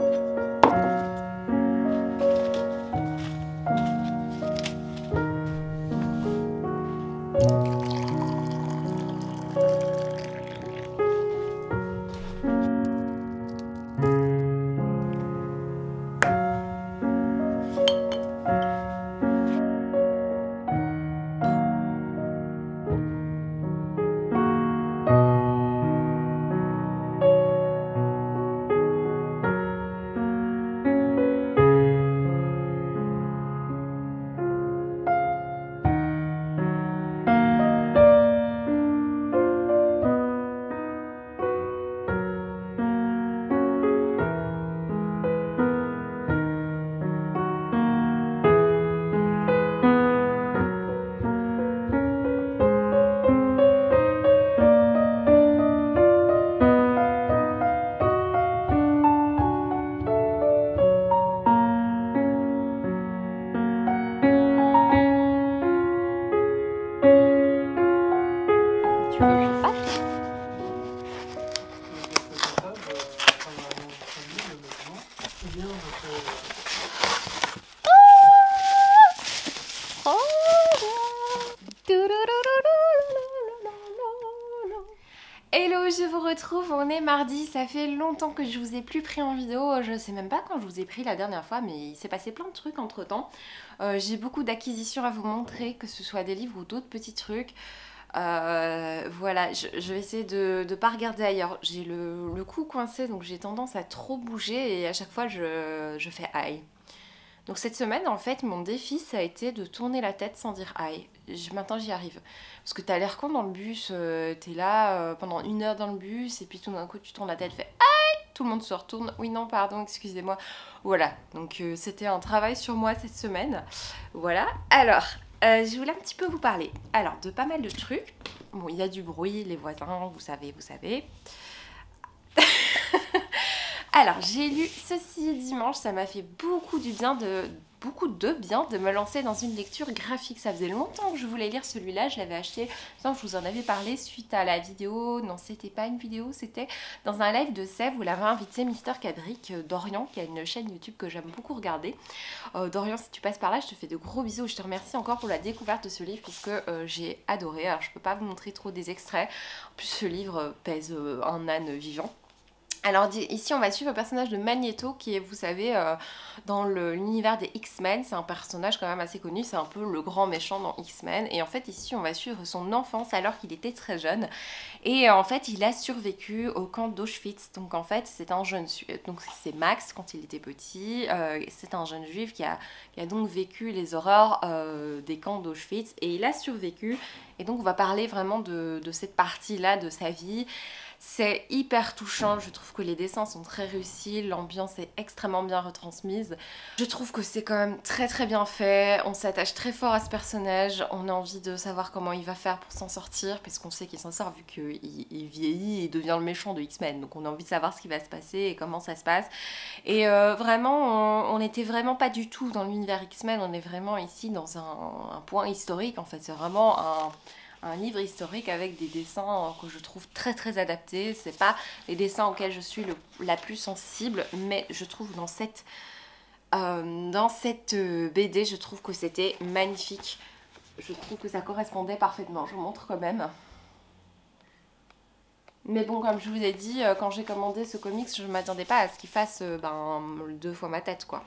Hello, je vous retrouve, on est mardi, ça fait longtemps que je vous ai plus pris en vidéo, je sais même pas quand je vous ai pris la dernière fois, mais il s'est passé plein de trucs entre temps. J'ai beaucoup d'acquisitions à vous montrer, que ce soit des livres ou d'autres petits trucs. Voilà, je vais essayer de pas regarder ailleurs. J'ai le cou coincé, donc j'ai tendance à trop bouger et à chaque fois je fais aïe. Donc cette semaine, en fait, mon défi, ça a été de tourner la tête sans dire aïe. Maintenant, j'y arrive. Parce que t'as l'air con dans le bus, t'es là pendant 1 heure dans le bus, et puis tout d'un coup, tu tournes la tête, fais aïe, tout le monde se retourne. Oui, non, pardon, excusez-moi. Voilà, donc c'était un travail sur moi cette semaine. Voilà, alors, je voulais un petit peu vous parler. Alors, de pas mal de trucs. Bon, il y a du bruit, les voisins, vous savez, vous savez. Alors, j'ai lu ceci dimanche, ça m'a fait beaucoup de bien de me lancer dans une lecture graphique. Ça faisait longtemps que je voulais lire celui-là, je l'avais acheté, je vous en avais parlé suite à la vidéo, non c'était pas une vidéo, c'était dans un live de Sèvres où il avait invité Mister Cadric, Dorian, qui a une chaîne YouTube que j'aime beaucoup regarder. Dorian, si tu passes par là, je te fais de gros bisous, je te remercie encore pour la découverte de ce livre puisque j'ai adoré. Alors je peux pas vous montrer trop des extraits, en plus ce livre pèse un âne vivant. Alors ici on va suivre le personnage de Magneto qui est, vous savez, dans l'univers des X-Men, c'est un personnage quand même assez connu, c'est un peu le grand méchant dans X-Men, et en fait ici on va suivre son enfance alors qu'il était très jeune, et en fait il a survécu au camp d'Auschwitz. Donc en fait c'est un jeune, donc c'est Max quand il était petit, c'est un jeune juif qui a donc vécu les horreurs des camps d'Auschwitz, et il a survécu, et donc on va parler vraiment de cette partie-là de sa vie. C'est hyper touchant, je trouve que les dessins sont très réussis, l'ambiance est extrêmement bien retransmise. Je trouve que c'est quand même très très bien fait, on s'attache très fort à ce personnage, on a envie de savoir comment il va faire pour s'en sortir, parce qu'on sait qu'il s'en sort vu qu'il vieillit et devient le méchant de X-Men. Donc on a envie de savoir ce qui va se passer et comment ça se passe. Et vraiment, on n'était vraiment pas du tout dans l'univers X-Men, on est vraiment ici dans un point historique en fait, c'est vraiment un livre historique avec des dessins que je trouve très très adaptés. C'est pas les dessins auxquels je suis la plus sensible, mais je trouve dans cette BD, je trouve que c'était magnifique. Je trouve que ça correspondait parfaitement. Je vous montre quand même. Mais bon, comme je vous ai dit, quand j'ai commandé ce comics, je ne m'attendais pas à ce qu'il fasse 2 fois ma tête, quoi.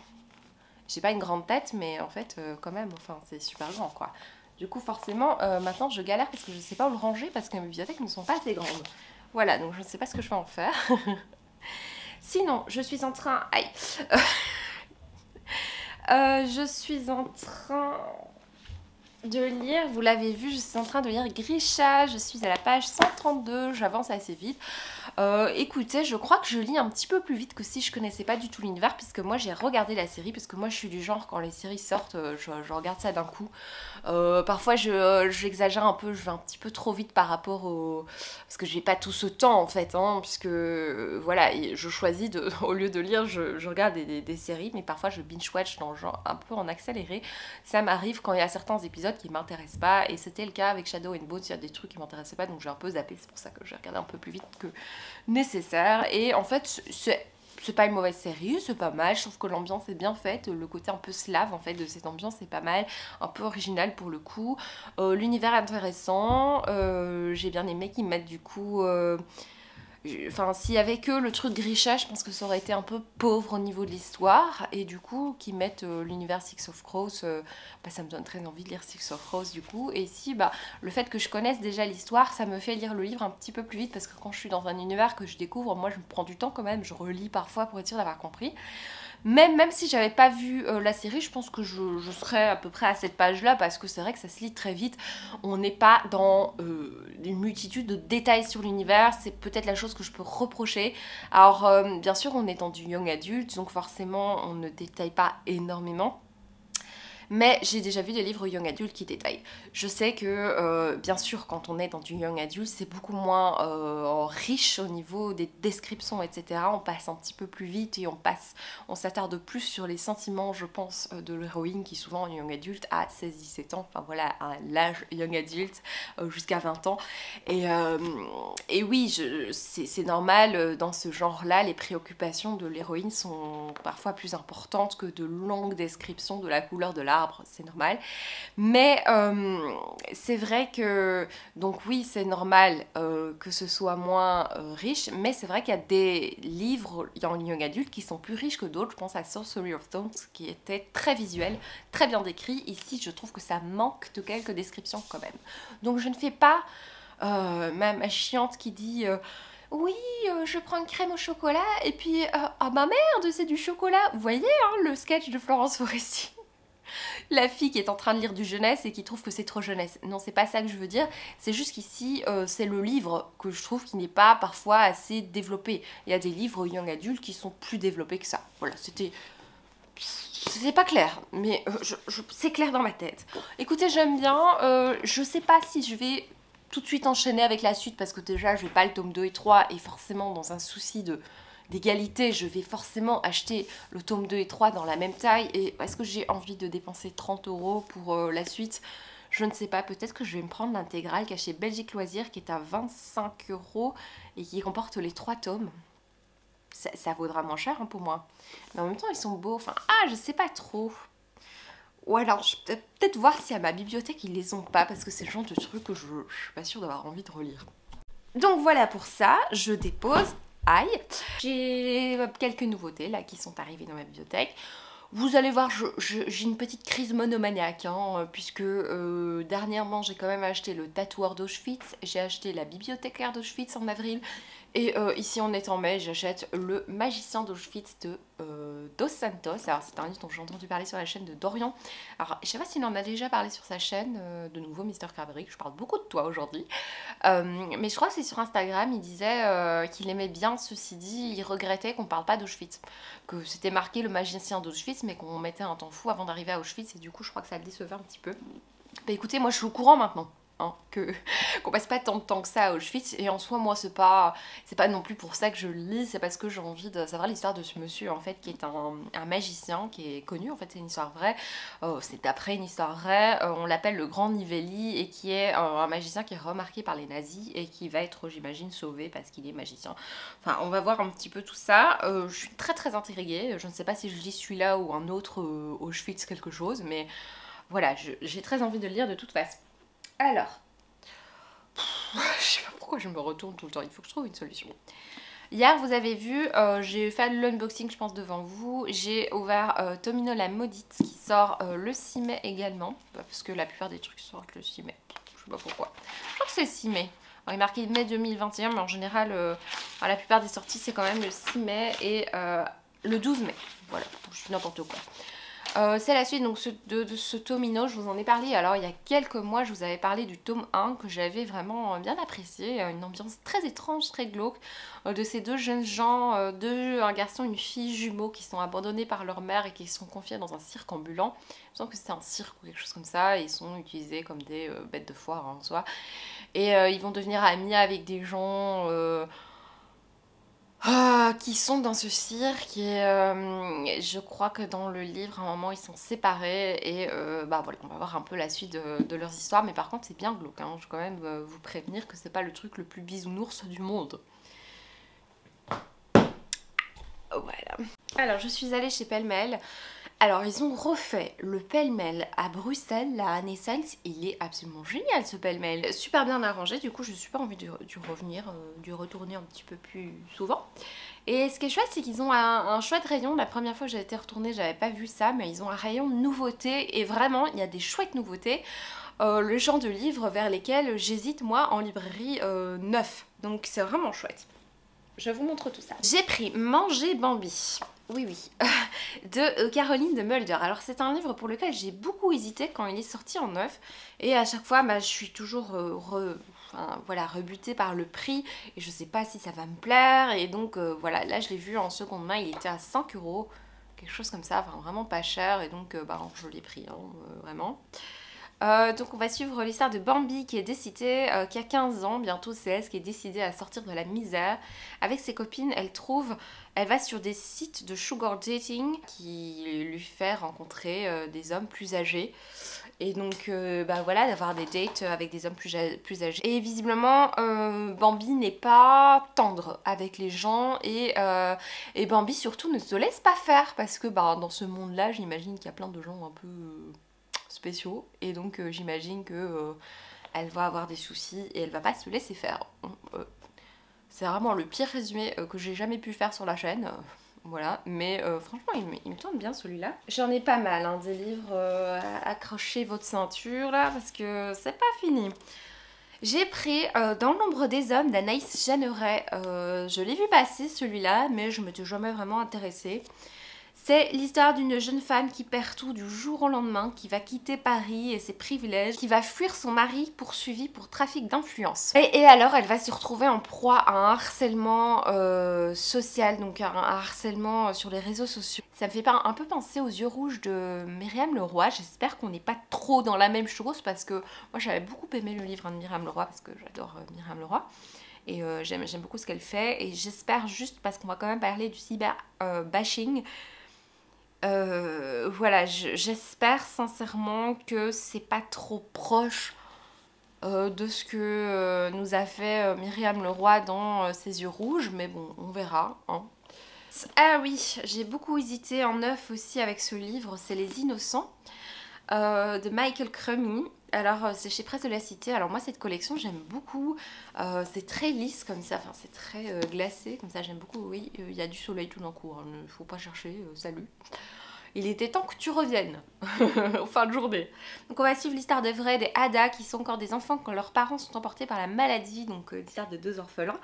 J'ai pas une grande tête, mais en fait, quand même, enfin, c'est super grand, quoi. Du coup, forcément, maintenant, je galère parce que je ne sais pas où le ranger parce que mes bibliothèques ne sont pas assez grandes. Voilà, donc je ne sais pas ce que je vais en faire. Sinon, je suis en train... Aïe je suis en train de lire, vous l'avez vu, je suis en train de lire Grisha, je suis à la page 132, j'avance assez vite. Écoutez, je crois que je lis un petit peu plus vite que si je connaissais pas du tout l'univers, puisque moi j'ai regardé la série, parce que moi je suis du genre, quand les séries sortent, je regarde ça d'un coup. Parfois j'exagère un peu, je vais un petit peu trop vite par rapport au... Parce que j'ai pas tout ce temps en fait, hein, puisque voilà, je choisis de, au lieu de lire, je regarde des séries, mais parfois je binge-watch dans le genre un peu en accéléré. Ça m'arrive quand il y a certains épisodes qui m'intéressent pas, et c'était le cas avec Shadow and Bones, il y a des trucs qui m'intéressaient pas, donc j'ai un peu zappé, c'est pour ça que j'ai regardé un peu plus vite que nécessaire. Et en fait, c'est pas une mauvaise série, c'est pas mal, je trouve que l'ambiance est bien faite, le côté un peu slave en fait de cette ambiance est pas mal, un peu original pour le coup, l'univers est intéressant, j'ai bien aimé qu'ils mettent du coup... Enfin, s'il y avait que le truc Grisha, je pense que ça aurait été un peu pauvre au niveau de l'histoire. Et du coup, qu'ils mettent l'univers Six of Crows, ça me donne très envie de lire Six of Crows du coup. Et ici, le fait que je connaisse déjà l'histoire, ça me fait lire le livre un petit peu plus vite. Parce que quand je suis dans un univers que je découvre, moi je me prends du temps quand même. Je relis parfois pour être sûre d'avoir compris. Même si j'avais pas vu la série, je pense que je serais à peu près à cette page-là parce que c'est vrai que ça se lit très vite. On n'est pas dans une multitude de détails sur l'univers, c'est peut-être la chose que je peux reprocher. Alors, bien sûr, on est dans du young adult, donc forcément, on ne détaille pas énormément. Mais j'ai déjà vu des livres young adult qui détaillent. Je sais que, bien sûr, quand on est dans du young adult, c'est beaucoup moins riche au niveau des descriptions, etc. On passe un petit peu plus vite et on s'attarde plus sur les sentiments, je pense, de l'héroïne qui souvent en young adult a 16-17 ans, enfin voilà, à l'âge young adult jusqu'à 20 ans. Et oui, c'est normal, dans ce genre-là, les préoccupations de l'héroïne sont parfois plus importantes que de longues descriptions de la couleur de l'arbre, c'est normal. Mais c'est vrai que, donc oui, c'est normal que ce soit moins riche, mais c'est vrai qu'il y a des livres en young adulte qui sont plus riches que d'autres. Je pense à Sorcery of Thorns qui était très visuel, très bien décrit. Ici, je trouve que ça manque de quelques descriptions quand même. Donc je ne fais pas ma chiante qui dit... oui, je prends une crème au chocolat et puis ah bah merde, c'est du chocolat. Vous voyez hein, le sketch de Florence Foresti, la fille qui est en train de lire du jeunesse et qui trouve que c'est trop jeunesse. Non, c'est pas ça que je veux dire. C'est juste qu'ici, c'est le livre que je trouve qui n'est pas parfois assez développé. Il y a des livres young adultes qui sont plus développés que ça. Voilà, c'était pas clair, mais c'est clair dans ma tête. Écoutez, j'aime bien. Je sais pas si je vais tout de suite enchaîner avec la suite parce que déjà, je vais pas le tome 2 et 3 et forcément, dans un souci d'égalité, je vais forcément acheter le tome 2 et 3 dans la même taille. Et est-ce que j'ai envie de dépenser 30 € pour la suite? Je ne sais pas, peut-être que je vais me prendre l'intégrale cachée Belgique Loisirs qui est à 25 € et qui comporte les 3 tomes. Ça vaudra moins cher hein, pour moi. Mais en même temps, ils sont beaux. Enfin, je sais pas trop. Ou alors, je peux peut-être voir si à ma bibliothèque, ils les ont pas parce que c'est le genre de truc que je suis pas sûre d'avoir envie de relire. Donc voilà pour ça, je dépose. Aïe, j'ai quelques nouveautés là qui sont arrivées dans ma bibliothèque. Vous allez voir, j'ai une petite crise monomaniaque, hein, puisque dernièrement j'ai quand même acheté le tatoueur d'Auschwitz, j'ai acheté la bibliothécaire d'Auschwitz en avril, et ici on est en mai, j'achète le magicien d'Auschwitz de Dos Santos. Alors c'est un livre dont j'ai entendu parler sur la chaîne de Dorian. Alors je sais pas s'il en a déjà parlé sur sa chaîne, de nouveau Mister Crabrick, je parle beaucoup de toi aujourd'hui. Mais je crois que c'est sur Instagram, il disait qu'il aimait bien, ceci dit, il regrettait qu'on parle pas d'Auschwitz. Que c'était marqué le magicien d'Auschwitz, mais qu'on mettait un temps fou avant d'arriver à Auschwitz, et du coup je crois que ça le décevait un petit peu. Bah écoutez, moi je suis au courant maintenant. Hein, qu'on passe pas tant de temps que ça à Auschwitz, et en soi moi c'est pas non plus pour ça que je le lis, c'est parce que j'ai envie de savoir l'histoire de ce monsieur en fait qui est un magicien qui est connu, en fait c'est une histoire vraie, c'est d'après une histoire vraie, on l'appelle le Grand Nivelli et qui est un magicien qui est remarqué par les nazis et qui va être j'imagine sauvé parce qu'il est magicien. Enfin on va voir un petit peu tout ça, je suis très très intriguée, je ne sais pas si je lis celui-là ou un autre Auschwitz quelque chose, mais voilà, j'ai très envie de le lire de toute façon. Alors, je sais pas pourquoi je me retourne tout le temps, il faut que je trouve une solution. Hier, vous avez vu, j'ai fait l'unboxing, je pense, devant vous. J'ai ouvert Tomino la Maudite qui sort le 6 mai également. Parce que la plupart des trucs sortent le 6 mai. Je sais pas pourquoi. Je crois que c'est le 6 mai. Alors, il est marqué mai 2021, mais en général, la plupart des sorties, c'est quand même le 6 mai et le 12 mai. Voilà, je suis n'importe quoi. C'est la suite donc de ce tomino, je vous en ai parlé alors il y a quelques mois, je vous avais parlé du tome 1 que j'avais vraiment bien apprécié, une ambiance très étrange, très glauque, de ces deux jeunes gens, un garçon et une fille jumeaux qui sont abandonnés par leur mère et qui sont confiés dans un cirque ambulant. Il me semble que c'était un cirque ou quelque chose comme ça, et ils sont utilisés comme des bêtes de foire en soi. Et ils vont devenir amis avec des gens... qui sont dans ce cirque et je crois que dans le livre à un moment ils sont séparés et bah voilà on va voir un peu la suite de leurs histoires mais par contre c'est bien glauque hein. Je vais quand même vous prévenir que c'est pas le truc le plus bisounours du monde. Voilà. Alors je suis allée chez Pêle-Mêle. Alors ils ont refait le Pêle-Mêle à Bruxelles là à Naissance. Il est absolument génial ce Pêle-Mêle. Super bien arrangé, du coup je suis pas envie de revenir, de retourner un petit peu plus souvent. Et ce qui est chouette c'est qu'ils ont un chouette rayon. La première fois que j'ai été retournée j'avais pas vu ça, mais ils ont un rayon nouveautés et vraiment il y a des chouettes nouveautés. Le genre de livres vers lesquels j'hésite moi en librairie neuf. Donc c'est vraiment chouette. Je vous montre tout ça. J'ai pris Manger Bambi. Oui, oui. De Caroline de Mulder. Alors c'est un livre pour lequel j'ai beaucoup hésité quand il est sorti en neuf. Et à chaque fois, bah, je suis toujours voilà, rebutée par le prix. Et je sais pas si ça va me plaire. Et donc voilà, là je l'ai vu en seconde main. Il était à 5 €. Quelque chose comme ça. Enfin vraiment pas cher. Et donc bah, je l'ai pris, hein, vraiment. Donc on va suivre l'histoire de Bambi qui est décidée, qui a 15 ans, bientôt 16, qui est décidée à sortir de la misère. Avec ses copines, elle va sur des sites de sugar dating qui lui fait rencontrer des hommes plus âgés. Et donc bah voilà, d'avoir des dates avec des hommes plus âgés. Et visiblement, Bambi n'est pas tendre avec les gens et Bambi surtout ne se laisse pas faire parce que bah, dans ce monde-là, j'imagine qu'il y a plein de gens un peu... spéciaux et donc j'imagine que elle va avoir des soucis et elle va pas se laisser faire. C'est vraiment le pire résumé que j'ai jamais pu faire sur la chaîne. Voilà, mais franchement il me tente bien celui-là. J'en ai pas mal hein, des livres à accrocher votre ceinture là parce que c'est pas fini. J'ai pris Dans l'ombre des hommes d'Anaïs Jeanneret. Je l'ai vu passer celui-là mais je m'étais jamais vraiment intéressée. C'est l'histoire d'une jeune femme qui perd tout du jour au lendemain, qui va quitter Paris et ses privilèges, qui va fuir son mari poursuivi pour trafic d'influence. Et alors elle va se retrouver en proie à un harcèlement social, donc un harcèlement sur les réseaux sociaux. Ça me fait un peu penser aux Yeux rouges de Myriam Leroy. J'espère qu'on n'est pas trop dans la même chose parce que moi j'avais beaucoup aimé le livre de Myriam Leroy parce que j'adore Myriam Leroy. Et j'aime beaucoup ce qu'elle fait et j'espère juste parce qu'on va quand même parler du cyber bashing. Voilà, j'espère sincèrement que c'est pas trop proche de ce que nous a fait Myriam Leroy dans Ses yeux rouges, mais bon, on verra. Hein. Ah oui, j'ai beaucoup hésité en neuf aussi avec ce livre, c'est Les Innocents de Michael Crummy. Alors c'est chez Presse de la Cité. Alors moi cette collection j'aime beaucoup, c'est très lisse comme ça, enfin c'est très glacé comme ça, j'aime beaucoup. Oui, il y a du soleil tout d'un coup, il ne faut pas chercher, salut. Il était temps que tu reviennes en fin de journée. Donc on va suivre l'histoire de vrai des Ada qui sont encore des enfants quand leurs parents sont emportés par la maladie, donc l'histoire de deux orphelins.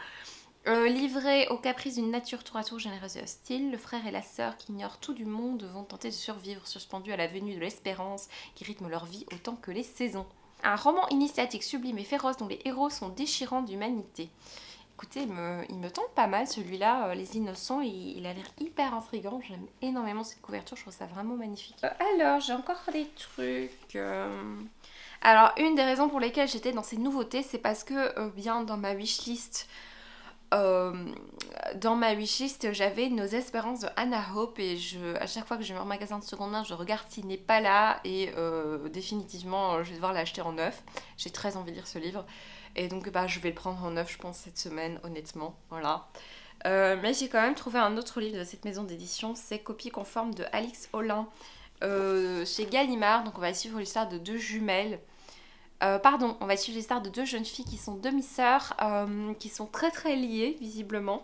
Livrés aux caprices d'une nature tour à tour généreuse et hostile, le frère et la sœur qui ignorent tout du monde vont tenter de survivre suspendus à la venue de l'espérance qui rythme leur vie autant que les saisons. Un roman initiatique sublime et féroce dont les héros sont déchirants d'humanité. Écoutez, il me tente pas mal celui-là, Les Innocents, il a l'air hyper intriguant, j'aime énormément cette couverture, je trouve ça vraiment magnifique. Alors, j'ai encore des trucs... Alors, une des raisons pour lesquelles j'étais dans ces nouveautés, c'est parce que bien dans ma wishlist... j'avais Nos Espérances de Hannah Hope et à chaque fois que je vais en magasin de seconde main je regarde s'il n'est pas là et définitivement je vais devoir l'acheter en neuf. J'ai très envie de lire ce livre et donc bah, je vais le prendre en neuf je pense cette semaine honnêtement, voilà. Mais j'ai quand même trouvé un autre livre de cette maison d'édition, c'est Copie conforme de Alix Olin chez Gallimard. Donc on va suivre l'histoire de deux jumelles. On va suivre l'histoire de deux jeunes filles qui sont demi-sœurs, qui sont très très liées visiblement.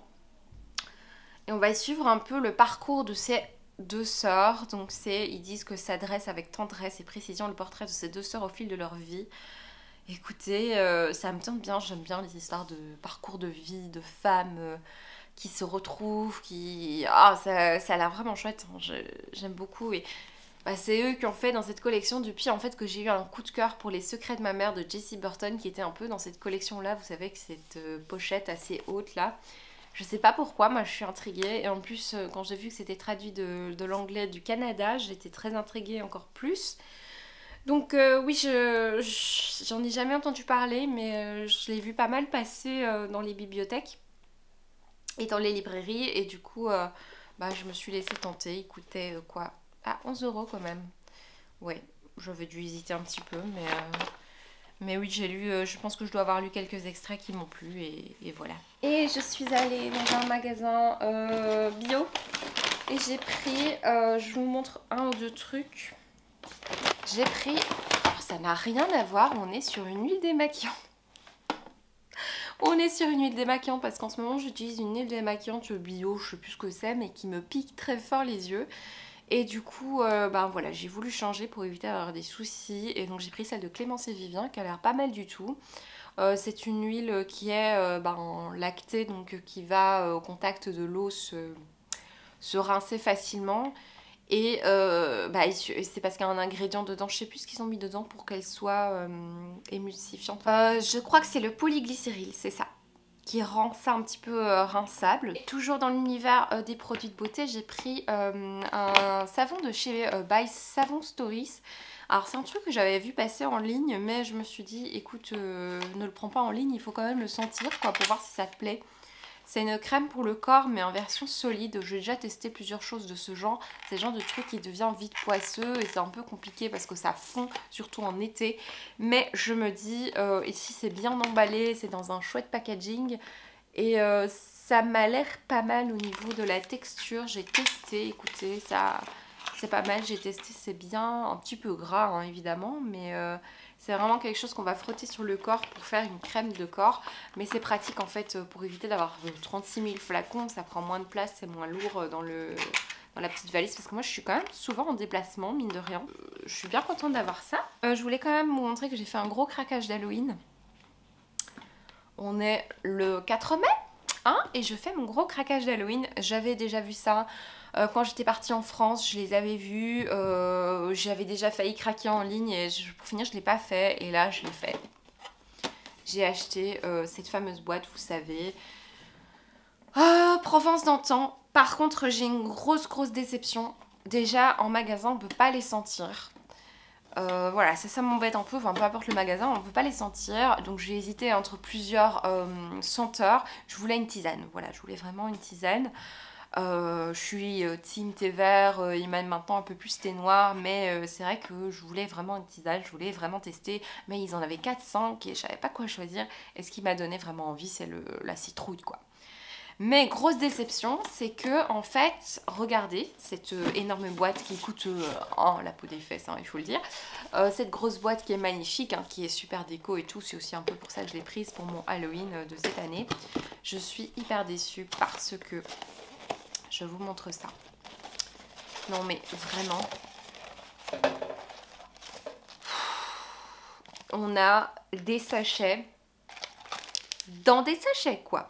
Et on va suivre un peu le parcours de ces deux sœurs. Donc ils disent que ça dresse avec tendresse et précision le portrait de ces deux sœurs au fil de leur vie. Écoutez, ça me tente bien, j'aime bien les histoires de parcours de vie, de femmes qui se retrouvent, ça a l'air vraiment chouette, hein. J'aime beaucoup et Bah, c'est eux qui ont fait dans cette collection depuis en fait que j'ai eu un coup de cœur pour les secrets de ma mère de Jessie Burton qui était un peu dans cette collection là, vous savez, que cette pochette assez haute là. Je sais pas pourquoi, moi je suis intriguée et en plus quand j'ai vu que c'était traduit de l'anglais du Canada, j'étais très intriguée encore plus. Donc oui, j'en ai jamais entendu parler mais je l'ai vu pas mal passer dans les bibliothèques et dans les librairies et du coup bah, je me suis laissée tenter. Il coûtait quoi, à 11 € quand même. Ouais, j'avais dû hésiter un petit peu mais oui, j'ai lu, je pense que je dois avoir lu quelques extraits qui m'ont plu et voilà. Et je suis allée dans un magasin bio et j'ai pris, je vous montre un ou deux trucs. J'ai pris, alors ça n'a rien à voir, on est sur une huile démaquillante. On est sur une huile démaquillante parce qu'en ce moment j'utilise une huile démaquillante bio, je sais plus ce que c'est, mais qui me pique très fort les yeux. Et du coup, ben voilà, j'ai voulu changer pour éviter d'avoir des soucis. Et donc j'ai pris celle de Clémence et Vivien qui a l'air pas mal du tout. C'est une huile qui est lactée, donc qui va au contact de l'eau se rincer facilement. Et c'est parce qu'il y a un ingrédient dedans, je sais plus ce qu'ils ont mis dedans pour qu'elle soit émulsifiante. Je crois que c'est le polyglycéryl, c'est ça, qui rend ça un petit peu rinçable. Et toujours dans l'univers des produits de beauté, j'ai pris un savon de chez By Savon Stories. Alors c'est un truc que j'avais vu passer en ligne, mais je me suis dit, écoute, ne le prends pas en ligne, il faut quand même le sentir quoi, pour voir si ça te plaît. C'est une crème pour le corps mais en version solide. J'ai déjà testé plusieurs choses de ce genre. C'est le genre de truc qui devient vite poisseux et c'est un peu compliqué parce que ça fond, surtout en été. Mais je me dis, ici c'est bien emballé, c'est dans un chouette packaging. Et ça m'a l'air pas mal au niveau de la texture. J'ai testé, écoutez, ça c'est pas mal. J'ai testé, c'est bien, un petit peu gras hein, évidemment, mais c'est vraiment quelque chose qu'on va frotter sur le corps pour faire une crème de corps. Mais c'est pratique en fait pour éviter d'avoir 36 000 flacons. Ça prend moins de place, c'est moins lourd dans la petite valise. Parce que moi je suis quand même souvent en déplacement, mine de rien. Je suis bien contente d'avoir ça. Je voulais quand même vous montrer que j'ai fait un gros craquage d'Halloween. On est le 4 mai hein, et je fais mon gros craquage d'Halloween. J'avais déjà vu ça. Quand j'étais partie en France, je les avais vus, j'avais déjà failli craquer en ligne et pour finir je ne l'ai pas fait et là je l'ai fait. J'ai acheté cette fameuse boîte, vous savez, Provence d'antan. Par contre j'ai une grosse déception. Déjà en magasin on ne peut pas les sentir. Voilà, ça m'embête un peu, enfin peu importe le magasin, on ne peut pas les sentir. Donc j'ai hésité entre plusieurs senteurs. Je voulais une tisane, voilà, je voulais vraiment une tisane. Je suis team thé vert, il m'a maintenant un peu plus thé noir, mais c'est vrai que je voulais vraiment une tisane, je voulais vraiment tester, mais ils en avaient 4-5 et je savais pas quoi choisir. Et ce qui m'a donné vraiment envie, c'est la citrouille quoi. Mais grosse déception, c'est que en fait, regardez cette énorme boîte qui coûte la peau des fesses, hein, il faut le dire. Cette grosse boîte qui est magnifique, hein, qui est super déco et tout, c'est aussi un peu pour ça que je l'ai prise pour mon Halloween de cette année. Je suis hyper déçue parce que je vous montre ça. Non mais vraiment, on a des sachets dans des sachets quoi.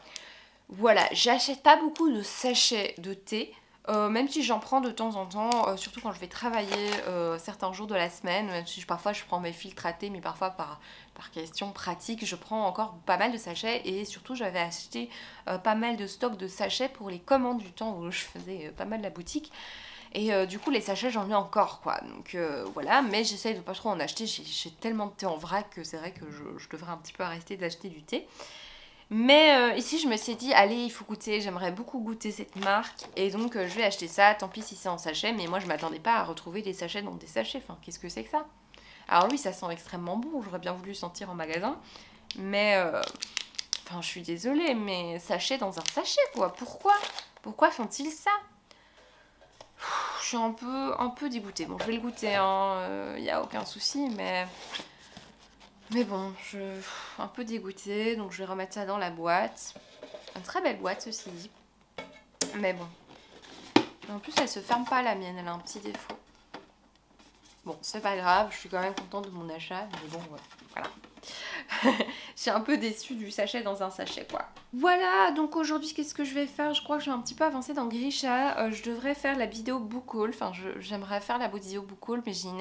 Voilà, j'achète pas beaucoup de sachets de thé, même si j'en prends de temps en temps, surtout quand je vais travailler certains jours de la semaine, même si parfois je prends mes filtres à thé, mais parfois par question pratique, je prends encore pas mal de sachets et surtout j'avais acheté pas mal de stocks de sachets pour les commandes du temps où je faisais pas mal la boutique. Et du coup les sachets j'en ai encore quoi, donc voilà, mais j'essaye de pas trop en acheter, j'ai tellement de thé en vrac que c'est vrai que je devrais un petit peu arrêter d'acheter du thé. Mais ici je me suis dit allez il faut goûter, j'aimerais beaucoup goûter cette marque et donc je vais acheter ça, tant pis si c'est en sachet, mais moi je m'attendais pas à retrouver des sachets dans des sachets, enfin qu'est-ce que c'est que ça? Alors oui ça sent extrêmement bon, j'aurais bien voulu sentir en magasin, mais enfin je suis désolée, mais sachet dans un sachet quoi, pourquoi font-ils ça? Je suis un peu dégoûtée, bon je vais le goûter, hein, y a aucun souci, mais bon, je suis un peu dégoûtée, donc je vais remettre ça dans la boîte. Une très belle boîte, ceci dit. Mais bon. En plus, elle se ferme pas, la mienne, elle a un petit défaut. Bon, c'est pas grave, je suis quand même contente de mon achat, mais bon, voilà. Je suis un peu déçue du sachet dans un sachet quoi. Voilà, donc aujourd'hui qu'est-ce que je vais faire? Je crois que je vais un petit peu avancer dans Grisha. Je devrais faire la vidéo book haul, enfin j'aimerais faire la vidéo book haul, mais j'ai une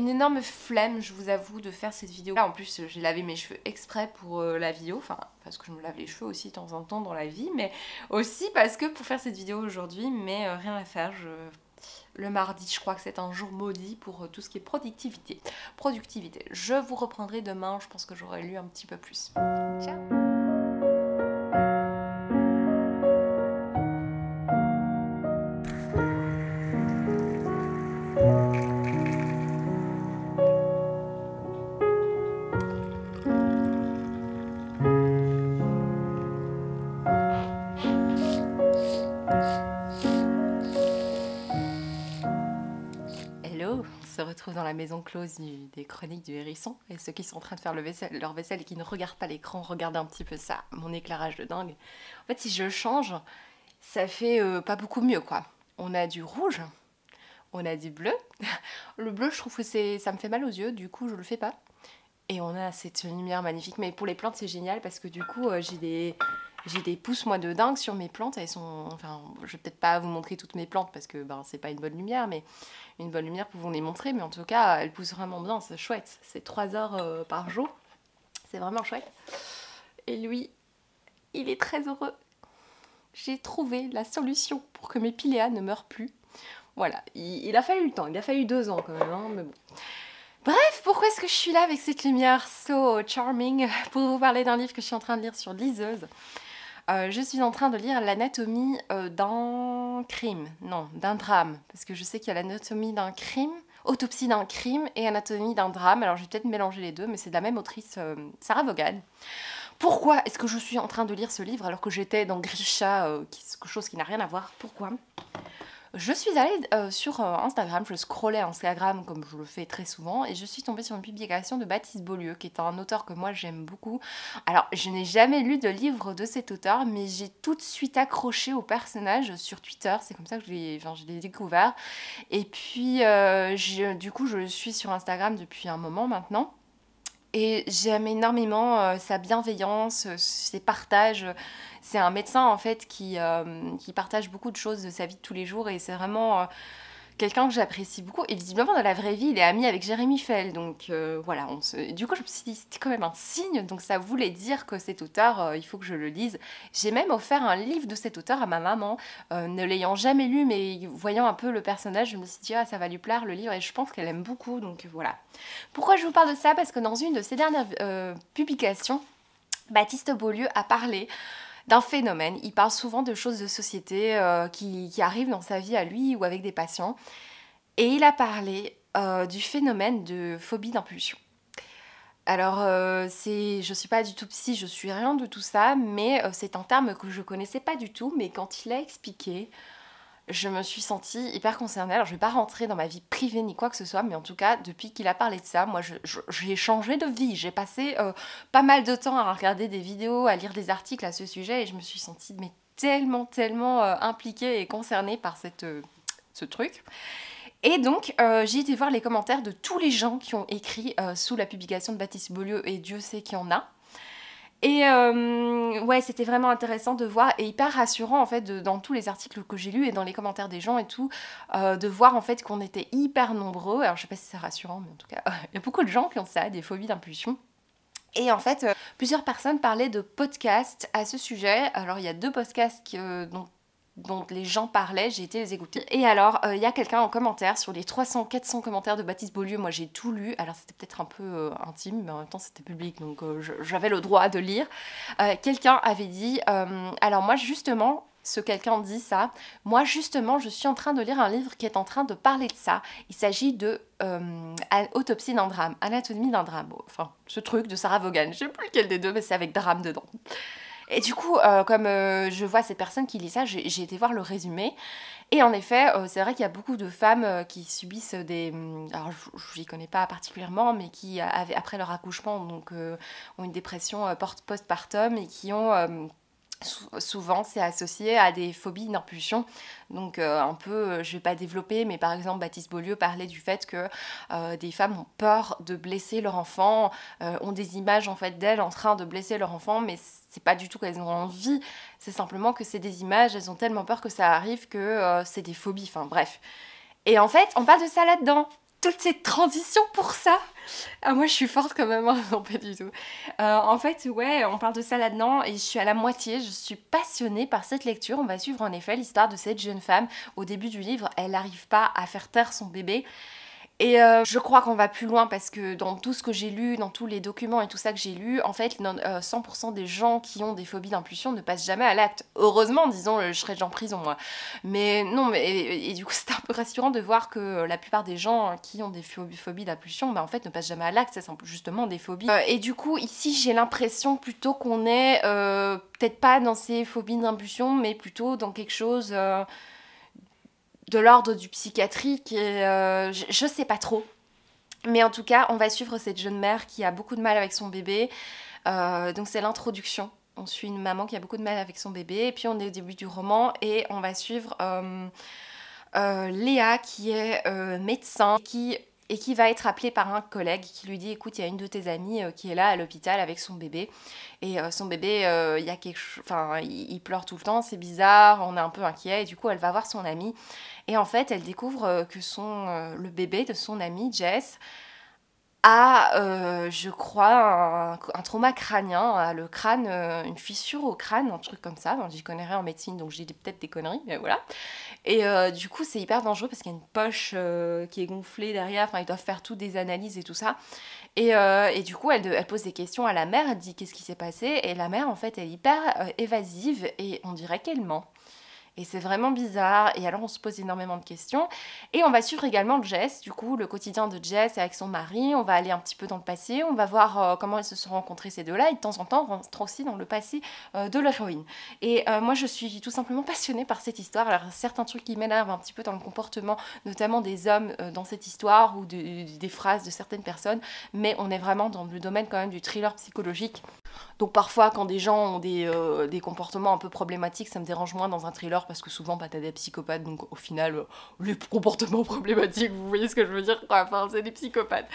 énorme flemme, je vous avoue, de faire cette vidéo. Là en plus j'ai lavé mes cheveux exprès pour la vidéo, enfin parce que je me lave les cheveux aussi de temps en temps dans la vie, mais aussi parce que pour faire cette vidéo aujourd'hui, mais rien à faire, le mardi, je crois que c'est un jour maudit pour tout ce qui est productivité. Je vous reprendrai demain, je pense que j'aurai lu un petit peu plus. Ciao! On se retrouve dans la maison close des chroniques du hérisson, et ceux qui sont en train de faire leur vaisselle et qui ne regardent pas l'écran, regardez un petit peu ça, mon éclairage de dingue. En fait si je change, ça fait pas beaucoup mieux quoi. On a du rouge, on a du bleu, le bleu je trouve que ça me fait mal aux yeux, du coup je le fais pas. Et on a cette lumière magnifique, mais pour les plantes c'est génial parce que du coup j'ai des pousses moi de dingue sur mes plantes, elles sont, enfin je vais peut-être pas vous montrer toutes mes plantes parce que ben, c'est pas une bonne lumière, mais une bonne lumière pour vous les montrer, mais en tout cas elles poussent vraiment bien, c'est chouette, c'est 3 heures par jour, c'est vraiment chouette. Et lui, il est très heureux, j'ai trouvé la solution pour que mes piléas ne meurent plus. Voilà, il a fallu le temps, il a fallu 2 ans quand même, hein, mais bon. Bref, pourquoi est-ce que je suis là avec cette lumière so charming pour vous parler d'un livre que je suis en train de lire sur liseuse. Je suis en train de lire l'anatomie d'un crime, non, d'un drame, parce que je sais qu'il y a l'anatomie d'un crime, autopsie d'un crime et anatomie d'un drame, alors je vais peut-être mélanger les deux, mais c'est de la même autrice, Sarah Vaughan. Pourquoi est-ce que je suis en train de lire ce livre alors que j'étais dans Grisha, quelque chose qui n'a rien à voir? Pourquoi? Je suis allée sur Instagram, je scrollais Instagram comme je le fais très souvent, et je suis tombée sur une publication de Baptiste Beaulieu, qui est un auteur que moi j'aime beaucoup. Alors, je n'ai jamais lu de livre de cet auteur, mais j'ai tout de suite accroché au personnage sur Twitter, c'est comme ça que je l'ai découvert. Et puis, du coup, je le suis sur Instagram depuis un moment maintenant. Et j'aime énormément sa bienveillance, ses partages. C'est un médecin en fait qui partage beaucoup de choses de sa vie de tous les jours, et c'est vraiment quelqu'un que j'apprécie beaucoup. Et visiblement dans la vraie vie il est ami avec Jérémy Fell, donc voilà, du coup je me suis dit c'était quand même un signe, donc ça voulait dire que cet auteur, il faut que je le lise. J'ai même offert un livre de cet auteur à ma maman, ne l'ayant jamais lu, mais voyant un peu le personnage, je me suis dit ah, ça va lui plaire le livre, et je pense qu'elle aime beaucoup, donc voilà. Pourquoi je vous parle de ça? Parce que dans une de ses dernières publications, Baptiste Beaulieu a parlé d'un phénomène. Il parle souvent de choses de société qui arrivent dans sa vie à lui ou avec des patients. Et il a parlé du phénomène de phobie d'impulsion. Alors, je suis pas du tout psy, je suis rien de tout ça, mais c'est un terme que je connaissais pas du tout, mais quand il a expliqué, je me suis sentie hyper concernée. Alors je vais pas rentrer dans ma vie privée ni quoi que ce soit, mais en tout cas depuis qu'il a parlé de ça, moi j'ai changé de vie. J'ai passé pas mal de temps à regarder des vidéos, à lire des articles à ce sujet, et je me suis sentie mais tellement impliquée et concernée par ce truc. Et donc j'ai été voir les commentaires de tous les gens qui ont écrit sous la publication de Baptiste Beaulieu, et Dieu sait qu'il y en a. Et ouais, c'était vraiment intéressant de voir, et hyper rassurant en fait dans tous les articles que j'ai lus et dans les commentaires des gens et tout, de voir en fait qu'on était hyper nombreux. Alors je sais pas si c'est rassurant, mais en tout cas il y a beaucoup de gens qui ont ça, des phobies d'impulsion. Et en fait plusieurs personnes parlaient de podcasts à ce sujet. Alors il y a 2 podcasts dont les gens parlaient, j'ai été les écouter. Et alors, il y a quelqu'un en commentaire, sur les 300-400 commentaires de Baptiste Beaulieu, moi j'ai tout lu, alors c'était peut-être un peu intime, mais en même temps c'était public, donc j'avais le droit de lire. Quelqu'un avait dit, alors moi justement, ce quelqu'un dit ça, moi justement je suis en train de lire un livre qui est en train de parler de ça. Il s'agit de autopsie d'un drame, anatomie d'un drame, enfin ce truc de Sarah Vaughan, je sais plus lequel des deux, mais c'est avec drame dedans. Et du coup, comme je vois ces personnes qui lisent ça, j'ai été voir le résumé. Et en effet, c'est vrai qu'il y a beaucoup de femmes qui subissent des... Alors, je n'y connais pas particulièrement, mais qui, après leur accouchement, donc, ont une dépression postpartum et qui ont Souvent, c'est associé à des phobies d'impulsion. Donc, un peu, je vais pas développer, mais par exemple, Baptiste Beaulieu parlait du fait que des femmes ont peur de blesser leur enfant, ont des images en fait d'elles en train de blesser leur enfant, mais c'est pas du tout qu'elles ont envie, c'est simplement que c'est des images, elles ont tellement peur que ça arrive que c'est des phobies, enfin bref. Et en fait, on parle de ça là-dedans. Toutes ces transitions pour ça. Ah, moi, je suis forte quand même, hein. Non, pas du tout. En fait, ouais, on parle de ça là-dedans et je suis à la moitié. Je suis passionnée par cette lecture. On va suivre en effet l'histoire de cette jeune femme. Au début du livre, elle n'arrive pas à faire taire son bébé. Et je crois qu'on va plus loin parce que dans tout ce que j'ai lu, dans tous les documents et tout ça que j'ai lu, en fait, 100% des gens qui ont des phobies d'impulsion ne passent jamais à l'acte. Heureusement, disons, je serais déjà en prison, moi. Mais non, mais, et du coup, c'est un peu rassurant de voir que la plupart des gens qui ont des phobies d'impulsion, bah, en fait, ne passent jamais à l'acte. C'est justement des phobies. Et du coup, ici, j'ai l'impression plutôt qu'on est peut-être pas dans ces phobies d'impulsion, mais plutôt dans quelque chose... de l'ordre du psychiatrique et je sais pas trop. Mais en tout cas, on va suivre cette jeune mère qui a beaucoup de mal avec son bébé. Donc c'est l'introduction. On suit une maman qui a beaucoup de mal avec son bébé. Et puis on est au début du roman et on va suivre Léa qui est médecin et qui va être appelée par un collègue qui lui dit écoute, il y a une de tes amies qui est là à l'hôpital avec son bébé. Et son bébé, il y a quelque chose, enfin, il pleure tout le temps, c'est bizarre, on est un peu inquiet. Et du coup, elle va voir son amie. Et en fait, elle découvre que le bébé de son amie, Jess, a, je crois, un trauma crânien, a le crâne, une fissure au crâne, un truc comme ça. Enfin, j'y connais rien en médecine, donc j'ai peut-être des conneries, mais voilà. Et du coup, c'est hyper dangereux parce qu'il y a une poche qui est gonflée derrière. Enfin, ils doivent faire toutes des analyses et tout ça. Et du coup, elle pose des questions à la mère. Elle dit qu'est-ce qui s'est passé. Et la mère, en fait, elle est hyper évasive et on dirait qu'elle ment. Et c'est vraiment bizarre. Et alors, on se pose énormément de questions. Et on va suivre également Jess, du coup, le quotidien de Jess avec son mari. On va aller un petit peu dans le passé. On va voir comment elles se sont rencontrées, ces deux-là. Et de temps en temps, on rentre aussi dans le passé de l'héroïne. Et moi, je suis tout simplement passionnée par cette histoire. Alors, certains trucs qui m'énervent un petit peu dans le comportement, notamment des hommes dans cette histoire ou des phrases de certaines personnes. Mais on est vraiment dans le domaine quand même du thriller psychologique. Donc parfois quand des gens ont des comportements un peu problématiques, ça me dérange moins dans un thriller parce que souvent t'as des psychopathes, donc au final les comportements problématiques, vous voyez ce que je veux dire quoi, enfin c'est des psychopathes.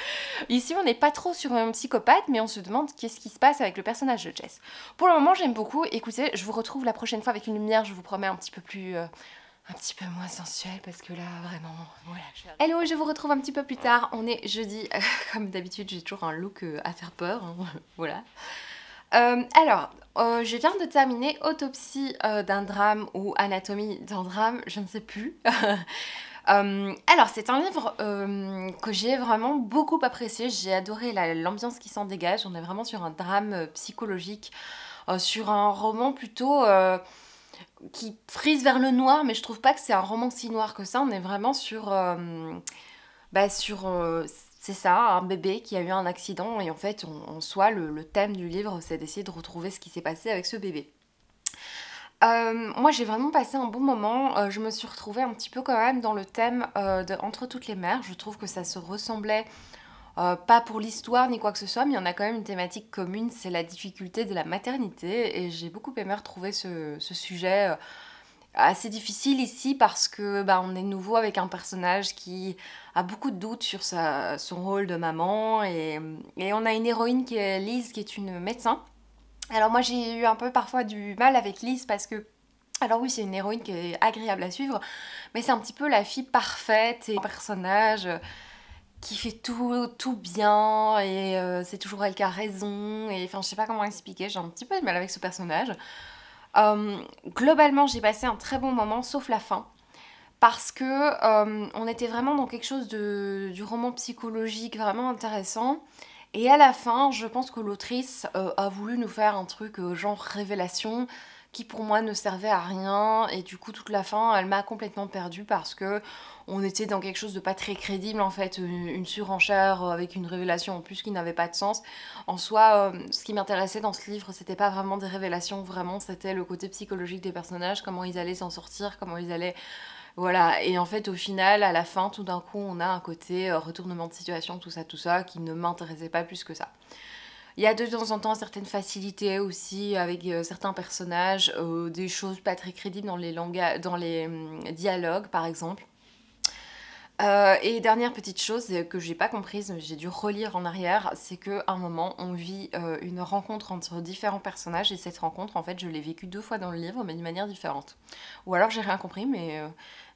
Ici on n'est pas trop sur un psychopathe, mais on se demande qu'est-ce qui se passe avec le personnage de Jess. Pour le moment j'aime beaucoup, écoutez, je vous retrouve la prochaine fois avec une lumière, je vous promets un petit peu moins sensuel parce que là vraiment voilà. Hello, je vous retrouve un petit peu plus tard, on est jeudi, comme d'habitude j'ai toujours un look à faire peur, hein. Voilà. Alors, je viens de terminer Autopsie d'un drame ou Anatomie d'un drame, je ne sais plus. Alors, c'est un livre que j'ai vraiment beaucoup apprécié. J'ai adoré l'ambiance qui s'en dégage. On est vraiment sur un drame psychologique, sur un roman plutôt qui frise vers le noir, mais je trouve pas que c'est un roman si noir que ça. On est vraiment sur... c'est ça, un bébé qui a eu un accident et en fait, en soi, le thème du livre, c'est d'essayer de retrouver ce qui s'est passé avec ce bébé. Moi, j'ai vraiment passé un bon moment. Je me suis retrouvée un petit peu quand même dans le thème de Entre toutes les mères. Je trouve que ça se ressemblait, pas pour l'histoire ni quoi que ce soit, mais il y en a quand même une thématique commune, c'est la difficulté de la maternité. Et j'ai beaucoup aimé retrouver ce sujet assez difficile ici parce que on est nouveau avec un personnage qui a beaucoup de doutes sur son rôle de maman et on a une héroïne qui est Lise qui est une médecin. Alors moi j'ai eu un peu parfois du mal avec Lise parce que alors oui c'est une héroïne qui est agréable à suivre mais c'est un petit peu la fille parfaite et un personnage qui fait tout bien et c'est toujours elle qui a raison et enfin je sais pas comment expliquer, j'ai un petit peu de mal avec ce personnage. Globalement, j'ai passé un très bon moment, sauf la fin. Parce que on était vraiment dans quelque chose du roman psychologique vraiment intéressant. Et à la fin, je pense que l'autrice a voulu nous faire un truc genre révélation qui pour moi ne servait à rien. Et du coup, toute la fin, elle m'a complètement perdue parce que on était dans quelque chose de pas très crédible en fait, une surenchère avec une révélation en plus qui n'avait pas de sens. En soi, ce qui m'intéressait dans ce livre, c'était pas vraiment des révélations, vraiment c'était le côté psychologique des personnages, comment ils allaient s'en sortir, comment ils allaient... Voilà, et en fait au final, à la fin, tout d'un coup, on a un côté retournement de situation, tout ça, qui ne m'intéressait pas plus que ça. Il y a de temps en temps certaines facilités aussi avec certains personnages, des choses pas très crédibles dans les dialogues par exemple. Et dernière petite chose que j'ai pas comprise, mais j'ai dû relire en arrière, c'est qu'à un moment on vit une rencontre entre différents personnages et cette rencontre en fait je l'ai vécue 2 fois dans le livre mais d'une manière différente. Ou alors j'ai rien compris mais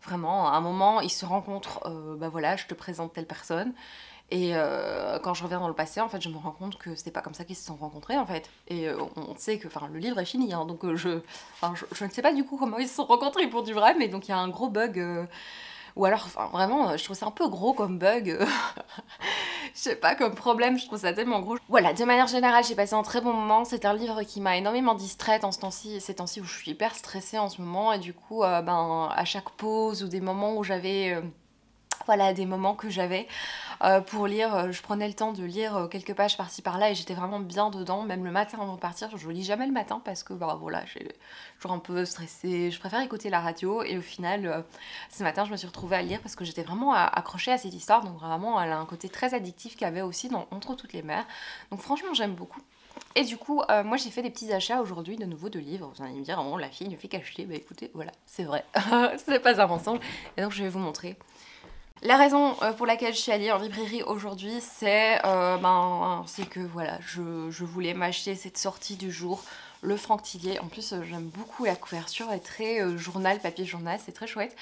vraiment à un moment ils se rencontrent, bah voilà je te présente telle personne et quand je reviens dans le passé en fait je me rends compte que c'était pas comme ça qu'ils se sont rencontrés en fait. Et on sait que le livre est fini hein, donc je ne sais pas du coup comment ils se sont rencontrés pour du vrai mais donc il y a un gros bug. Ou alors, vraiment, je trouve ça un peu gros comme bug. Je sais pas, comme problème, je trouve ça tellement gros. Voilà, de manière générale, j'ai passé un très bon moment. C'est un livre qui m'a énormément distraite en ces temps-ci où je suis hyper stressée en ce moment. Et du coup, à chaque pause ou des moments où j'avais... voilà, des moments que j'avais pour lire, je prenais le temps de lire quelques pages par-ci par-là et j'étais vraiment bien dedans, même le matin avant de partir, je lis jamais le matin parce que voilà, j'ai toujours un peu stressée, je préfère écouter la radio et au final, ce matin je me suis retrouvée à lire parce que j'étais vraiment accrochée à cette histoire, donc vraiment elle a un côté très addictif qu'il y avait aussi dans Entre toutes les mers, donc franchement j'aime beaucoup. Et du coup, moi j'ai fait des petits achats aujourd'hui de nouveau de livres. Vous allez me dire, oh la fille ne fait qu'acheter. Bah écoutez, voilà, c'est vrai, c'est pas un mensonge. Et donc je vais vous montrer. La raison pour laquelle je suis allée en librairie aujourd'hui, c'est que voilà, je voulais m'acheter cette sortie du jour, le Franck Tillier. En plus, j'aime beaucoup la couverture, elle est très journal, papier journal, c'est très chouette.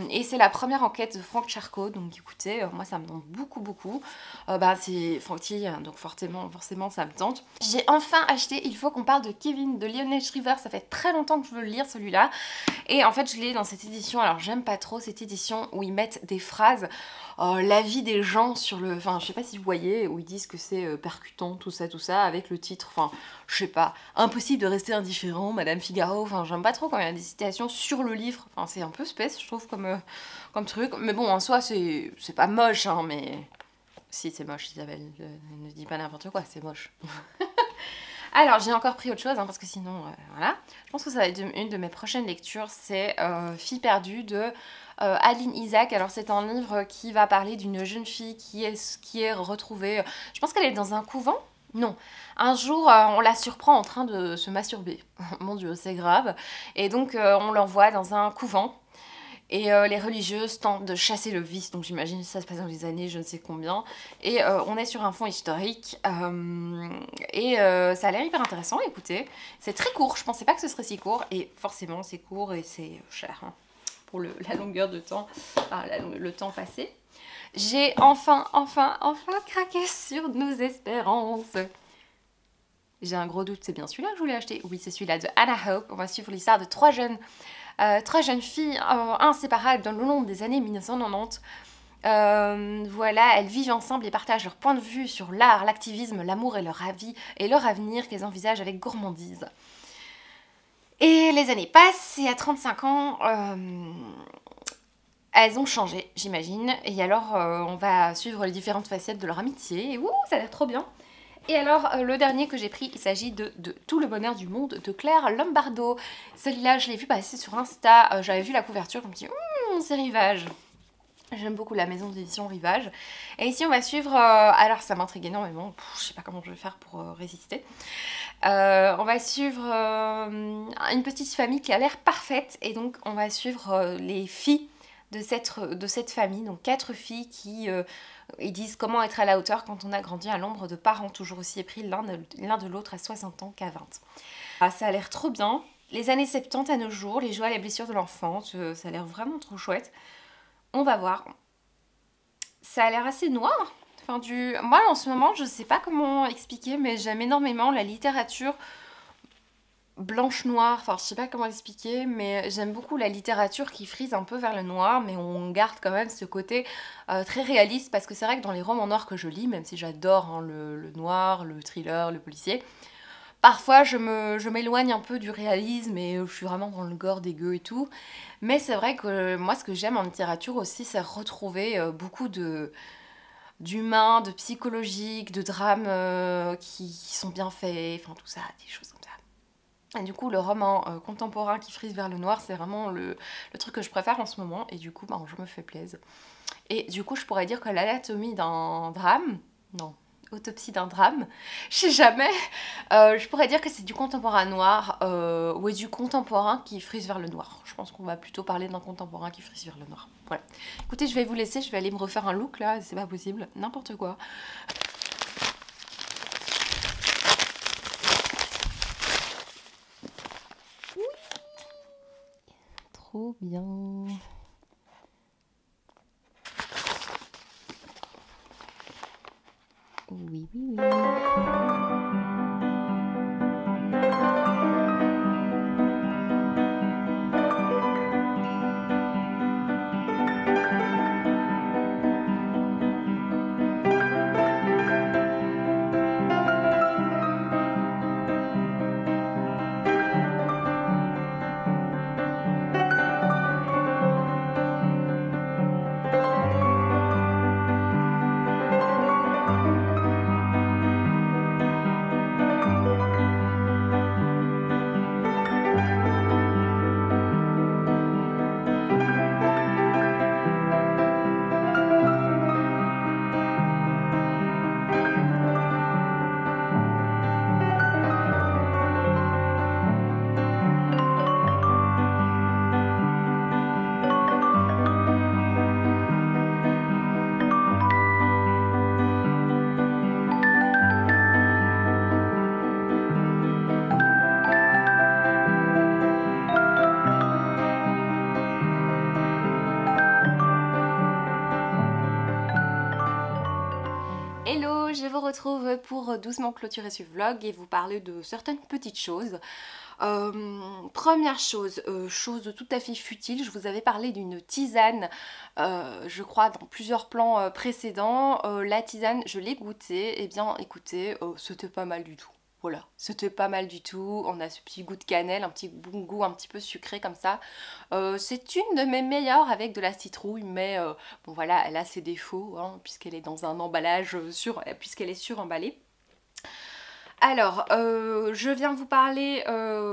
Et c'est la première enquête de Franck Charcot, donc écoutez, moi ça me tente beaucoup. C'est Franck Tillier, hein, donc forcément ça me tente. J'ai enfin acheté Il faut qu'on parle de Kevin de Lionel Shriver, ça fait très longtemps que je veux le lire celui-là. Et en fait je l'ai dans cette édition, alors j'aime pas trop cette édition où ils mettent des phrases, l'avis des gens sur le... Enfin je sais pas si vous voyez, où ils disent que c'est percutant, tout ça, avec le titre, enfin je sais pas, impossible de rester indifférent, Madame Figaro, enfin j'aime pas trop quand il y a des citations sur le livre, enfin c'est un peu space je trouve comme truc, mais bon en soi c'est pas moche hein, mais... Si c'est moche Isabelle, ne dis pas n'importe quoi, c'est moche. Alors j'ai encore pris autre chose hein, parce que sinon voilà, je pense que ça va être une de mes prochaines lectures, c'est Fille perdue de Aline Isaac. Alors c'est un livre qui va parler d'une jeune fille qui est retrouvée, je pense qu'elle est dans un couvent. Non, un jour on la surprend en train de se masturber, mon dieu c'est grave, et donc on l'envoie dans un couvent. Et les religieuses tentent de chasser le vice, donc j'imagine que ça se passe dans les années je ne sais combien. Et on est sur un fond historique, ça a l'air hyper intéressant, écoutez. C'est très court, je pensais pas que ce serait si court, et forcément c'est court et c'est cher hein, pour la longueur de temps, le temps passé. J'ai enfin craqué sur nos espérances. J'ai un gros doute, c'est bien celui-là que je voulais acheter. Oui, c'est celui-là de Anna Hope. On va suivre l'histoire de trois jeunes filles inséparables dans le long des années 1990. Voilà, elles vivent ensemble et partagent leur point de vue sur l'art, l'activisme, l'amour et leur avenir qu'elles envisagent avec gourmandise. Et les années passent et à 35 ans, elles ont changé, j'imagine. Et alors, on va suivre les différentes facettes de leur amitié. Et ouh, ça a l'air trop bien. Et alors, le dernier que j'ai pris, il s'agit de Tout le bonheur du monde de Claire Lombardo. Celui-là, je l'ai vu passer sur Insta, j'avais vu la couverture, je me suis dit, c'est Rivage. J'aime beaucoup la maison d'édition Rivage. Et ici, on va suivre, alors ça m'intrigue énormément, je sais pas comment je vais faire pour résister. On va suivre une petite famille qui a l'air parfaite, et donc on va suivre les filles de cette famille, donc 4 filles qui... ils disent comment être à la hauteur quand on a grandi à l'ombre de parents toujours aussi épris l'un de l'autre à 60 ans qu'à 20. Ah, ça a l'air trop bien. Les années 70 à nos jours, les joies et les blessures de l'enfance, ça a l'air vraiment trop chouette. On va voir. Ça a l'air assez noir. Moi en ce moment, je sais pas comment expliquer, mais j'aime énormément la littérature blanche-noire, enfin je sais pas comment l'expliquer, mais j'aime beaucoup la littérature qui frise un peu vers le noir, mais on garde quand même ce côté très réaliste, parce que c'est vrai que dans les romans noirs que je lis, même si j'adore hein, le noir, le thriller, le policier, parfois je m'éloigne un peu du réalisme et je suis vraiment dans le gore dégueu et tout, mais c'est vrai que moi ce que j'aime en littérature aussi, c'est retrouver beaucoup d'humains, de psychologiques, de drames qui sont bien faits, enfin tout ça, des choses comme ça. Et du coup, le roman contemporain qui frise vers le noir, c'est vraiment le truc que je préfère en ce moment. Et du coup, je me fais plaisir. Et du coup, je pourrais dire que l'anatomie d'un drame... Non, Autopsie d'un drame. Je sais jamais. Je pourrais dire que c'est du contemporain noir ou du contemporain qui frise vers le noir. Je pense qu'on va plutôt parler d'un contemporain qui frise vers le noir. Voilà. Écoutez, je vais vous laisser. Je vais aller me refaire un look là. C'est pas possible. N'importe quoi. Oui. Trop bien. Oui, oui, oui. Hello, je vous retrouve pour doucement clôturer ce vlog et vous parler de certaines petites choses. Première chose, chose tout à fait futile, je vous avais parlé d'une tisane, je crois dans plusieurs plans précédents. La tisane, je l'ai goûtée, et bien écoutez, c'était pas mal du tout. Voilà, c'était pas mal du tout, on a ce petit goût de cannelle, un petit goût un petit peu sucré comme ça. C'est une de mes meilleures avec de la citrouille, mais bon voilà, elle a ses défauts, hein, puisqu'elle est dans un emballage puisqu'elle est suremballée. Alors, je viens vous parler,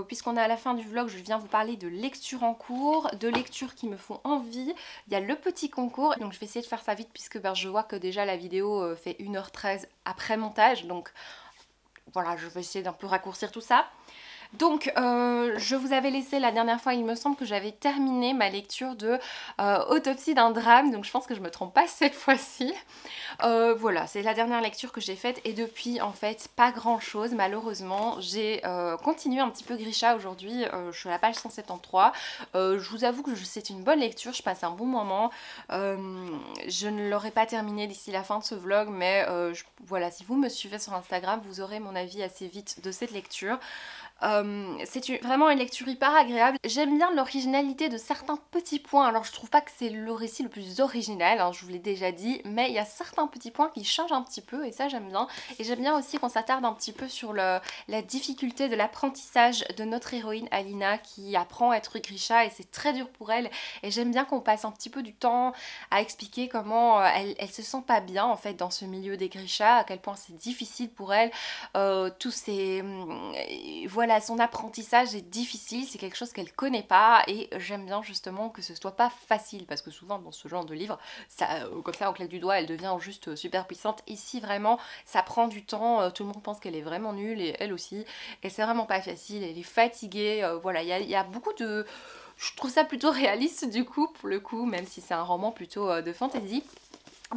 puisqu'on est à la fin du vlog, je viens vous parler de lectures en cours, de lectures qui me font envie. Il y a le petit concours, donc je vais essayer de faire ça vite puisque je vois que déjà la vidéo fait 1h13 après montage, donc voilà, je vais essayer d'un peu raccourcir tout ça. Donc, je vous avais laissé la dernière fois, il me semble que j'avais terminé ma lecture de Autopsie d'un drame, donc je pense que je me trompe pas cette fois-ci. Voilà, c'est la dernière lecture que j'ai faite et depuis, en fait, pas grand-chose, malheureusement. J'ai continué un petit peu Grisha aujourd'hui, je suis à la page 173. Je vous avoue que c'est une bonne lecture, je passe un bon moment. Je ne l'aurai pas terminé d'ici la fin de ce vlog, mais voilà, si vous me suivez sur Instagram, vous aurez mon avis assez vite de cette lecture. C'est vraiment une lecture hyper agréable. J'aime bien l'originalité de certains petits points. Alors je trouve pas que c'est le récit le plus original, hein, je vous l'ai déjà dit, mais il y a certains petits points qui changent un petit peu et ça j'aime bien. Et j'aime bien aussi qu'on s'attarde un petit peu sur la difficulté de l'apprentissage de notre héroïne Alina qui apprend à être Grisha et c'est très dur pour elle. Et j'aime bien qu'on passe un petit peu du temps à expliquer comment elle se sent pas bien en fait dans ce milieu des Grisha, à quel point c'est difficile pour elle, tous ces... voilà, son apprentissage est difficile, c'est quelque chose qu'elle connaît pas et j'aime bien justement que ce soit pas facile parce que souvent dans ce genre de livre, ça, comme ça au claque du doigt, elle devient juste super puissante. Ici vraiment, ça prend du temps, tout le monde pense qu'elle est vraiment nulle et elle aussi, et c'est vraiment pas facile, elle est fatiguée, voilà, il y a beaucoup de... Je trouve ça plutôt réaliste du coup, pour le coup, même si c'est un roman plutôt de fantasy.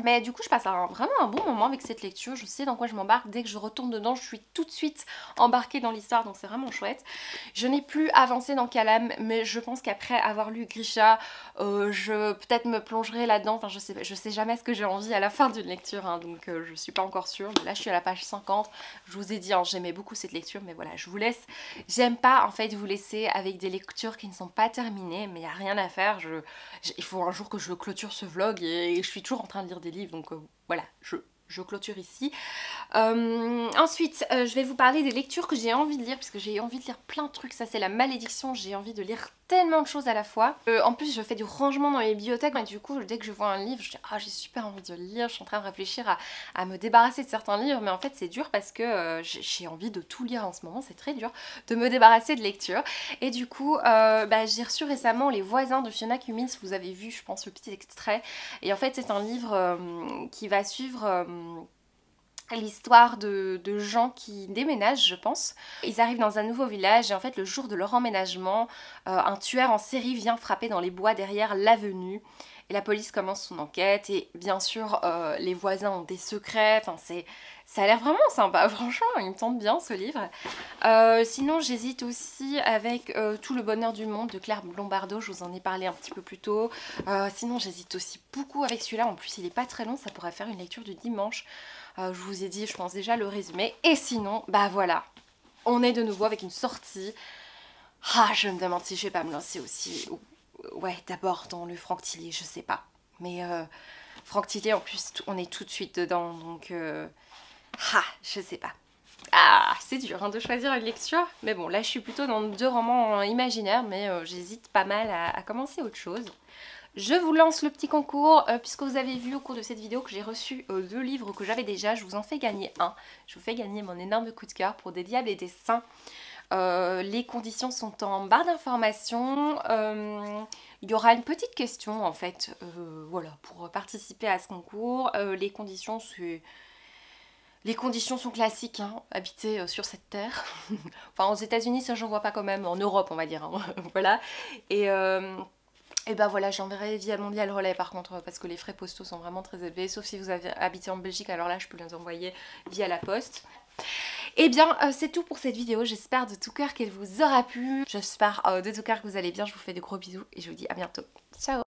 Mais du coup je passe vraiment un bon moment avec cette lecture, je sais dans quoi je m'embarque, dès que je retourne dedans je suis tout de suite embarquée dans l'histoire donc c'est vraiment chouette. Je n'ai plus avancé dans Kalam mais je pense qu'après avoir lu Grisha, je peut-être me plongerai là-dedans, enfin je sais jamais ce que j'ai envie à la fin d'une lecture hein, donc je suis pas encore sûre, mais là je suis à la page 50, je vous ai dit hein, j'aimais beaucoup cette lecture mais voilà je vous laisse, j'aime pas en fait vous laisser avec des lectures qui ne sont pas terminées mais il n'y a rien à faire, il faut un jour que je clôture ce vlog et je suis toujours en train de lire des livres donc voilà, je clôture ici. Ensuite, je vais vous parler des lectures que j'ai envie de lire, puisque j'ai envie de lire plein de trucs, ça c'est la malédiction, j'ai envie de lire tellement de choses à la fois. En plus, je fais du rangement dans les bibliothèques, et du coup, dès que je vois un livre, je dis « Ah, j'ai super envie de le lire », je suis en train de réfléchir à me débarrasser de certains livres, mais en fait, c'est dur parce que j'ai envie de tout lire en ce moment, c'est très dur de me débarrasser de lecture. Et du coup, j'ai reçu récemment Les Voisins de Fiona Cummins, vous avez vu, je pense, le petit extrait, et en fait, c'est un livre qui va suivre... l'histoire de gens qui déménagent, je pense. Ils arrivent dans un nouveau village et en fait le jour de leur emménagement, un tueur en série vient frapper dans les bois derrière l'avenue. Et la police commence son enquête et bien sûr les voisins ont des secrets, enfin ça a l'air vraiment sympa, franchement il me tente bien ce livre. Sinon j'hésite aussi avec Tout le bonheur du monde de Claire Lombardo, je vous en ai parlé un petit peu plus tôt. Sinon j'hésite aussi beaucoup avec celui-là, en plus il est pas très long, ça pourrait faire une lecture du dimanche. Je vous ai dit, je pense déjà le résumé. Et sinon, bah voilà, on est de nouveau avec une sortie. Ah, je me demande si je vais pas me lancer aussi. Ouais, d'abord dans le Franck Tillier, je sais pas. Mais Franck Tillier, en plus, on est tout de suite dedans, donc... Ah, je sais pas. Ah, c'est dur hein, de choisir une lecture. Mais bon, là, je suis plutôt dans 2 romans imaginaires, mais j'hésite pas mal à commencer autre chose. Je vous lance le petit concours, puisque vous avez vu au cours de cette vidéo que j'ai reçu 2 livres que j'avais déjà, je vous en fais gagner un. Je vous fais gagner mon énorme coup de cœur pour Des diables et des saints. Les conditions sont en barre d'informations. Il y aura une petite question en fait, voilà, pour participer à ce concours. Les conditions sont classiques, hein, habiter sur cette terre. Enfin aux États-Unis ça j'en vois pas quand même, en Europe on va dire, hein. Voilà. Et ben voilà, j'enverrai via Mondial Relais par contre, parce que les frais postaux sont vraiment très élevés, sauf si vous habitez en Belgique, alors là je peux les envoyer via la poste. Et bien c'est tout pour cette vidéo, j'espère de tout cœur qu'elle vous aura plu, j'espère de tout cœur que vous allez bien, je vous fais de gros bisous et je vous dis à bientôt. Ciao!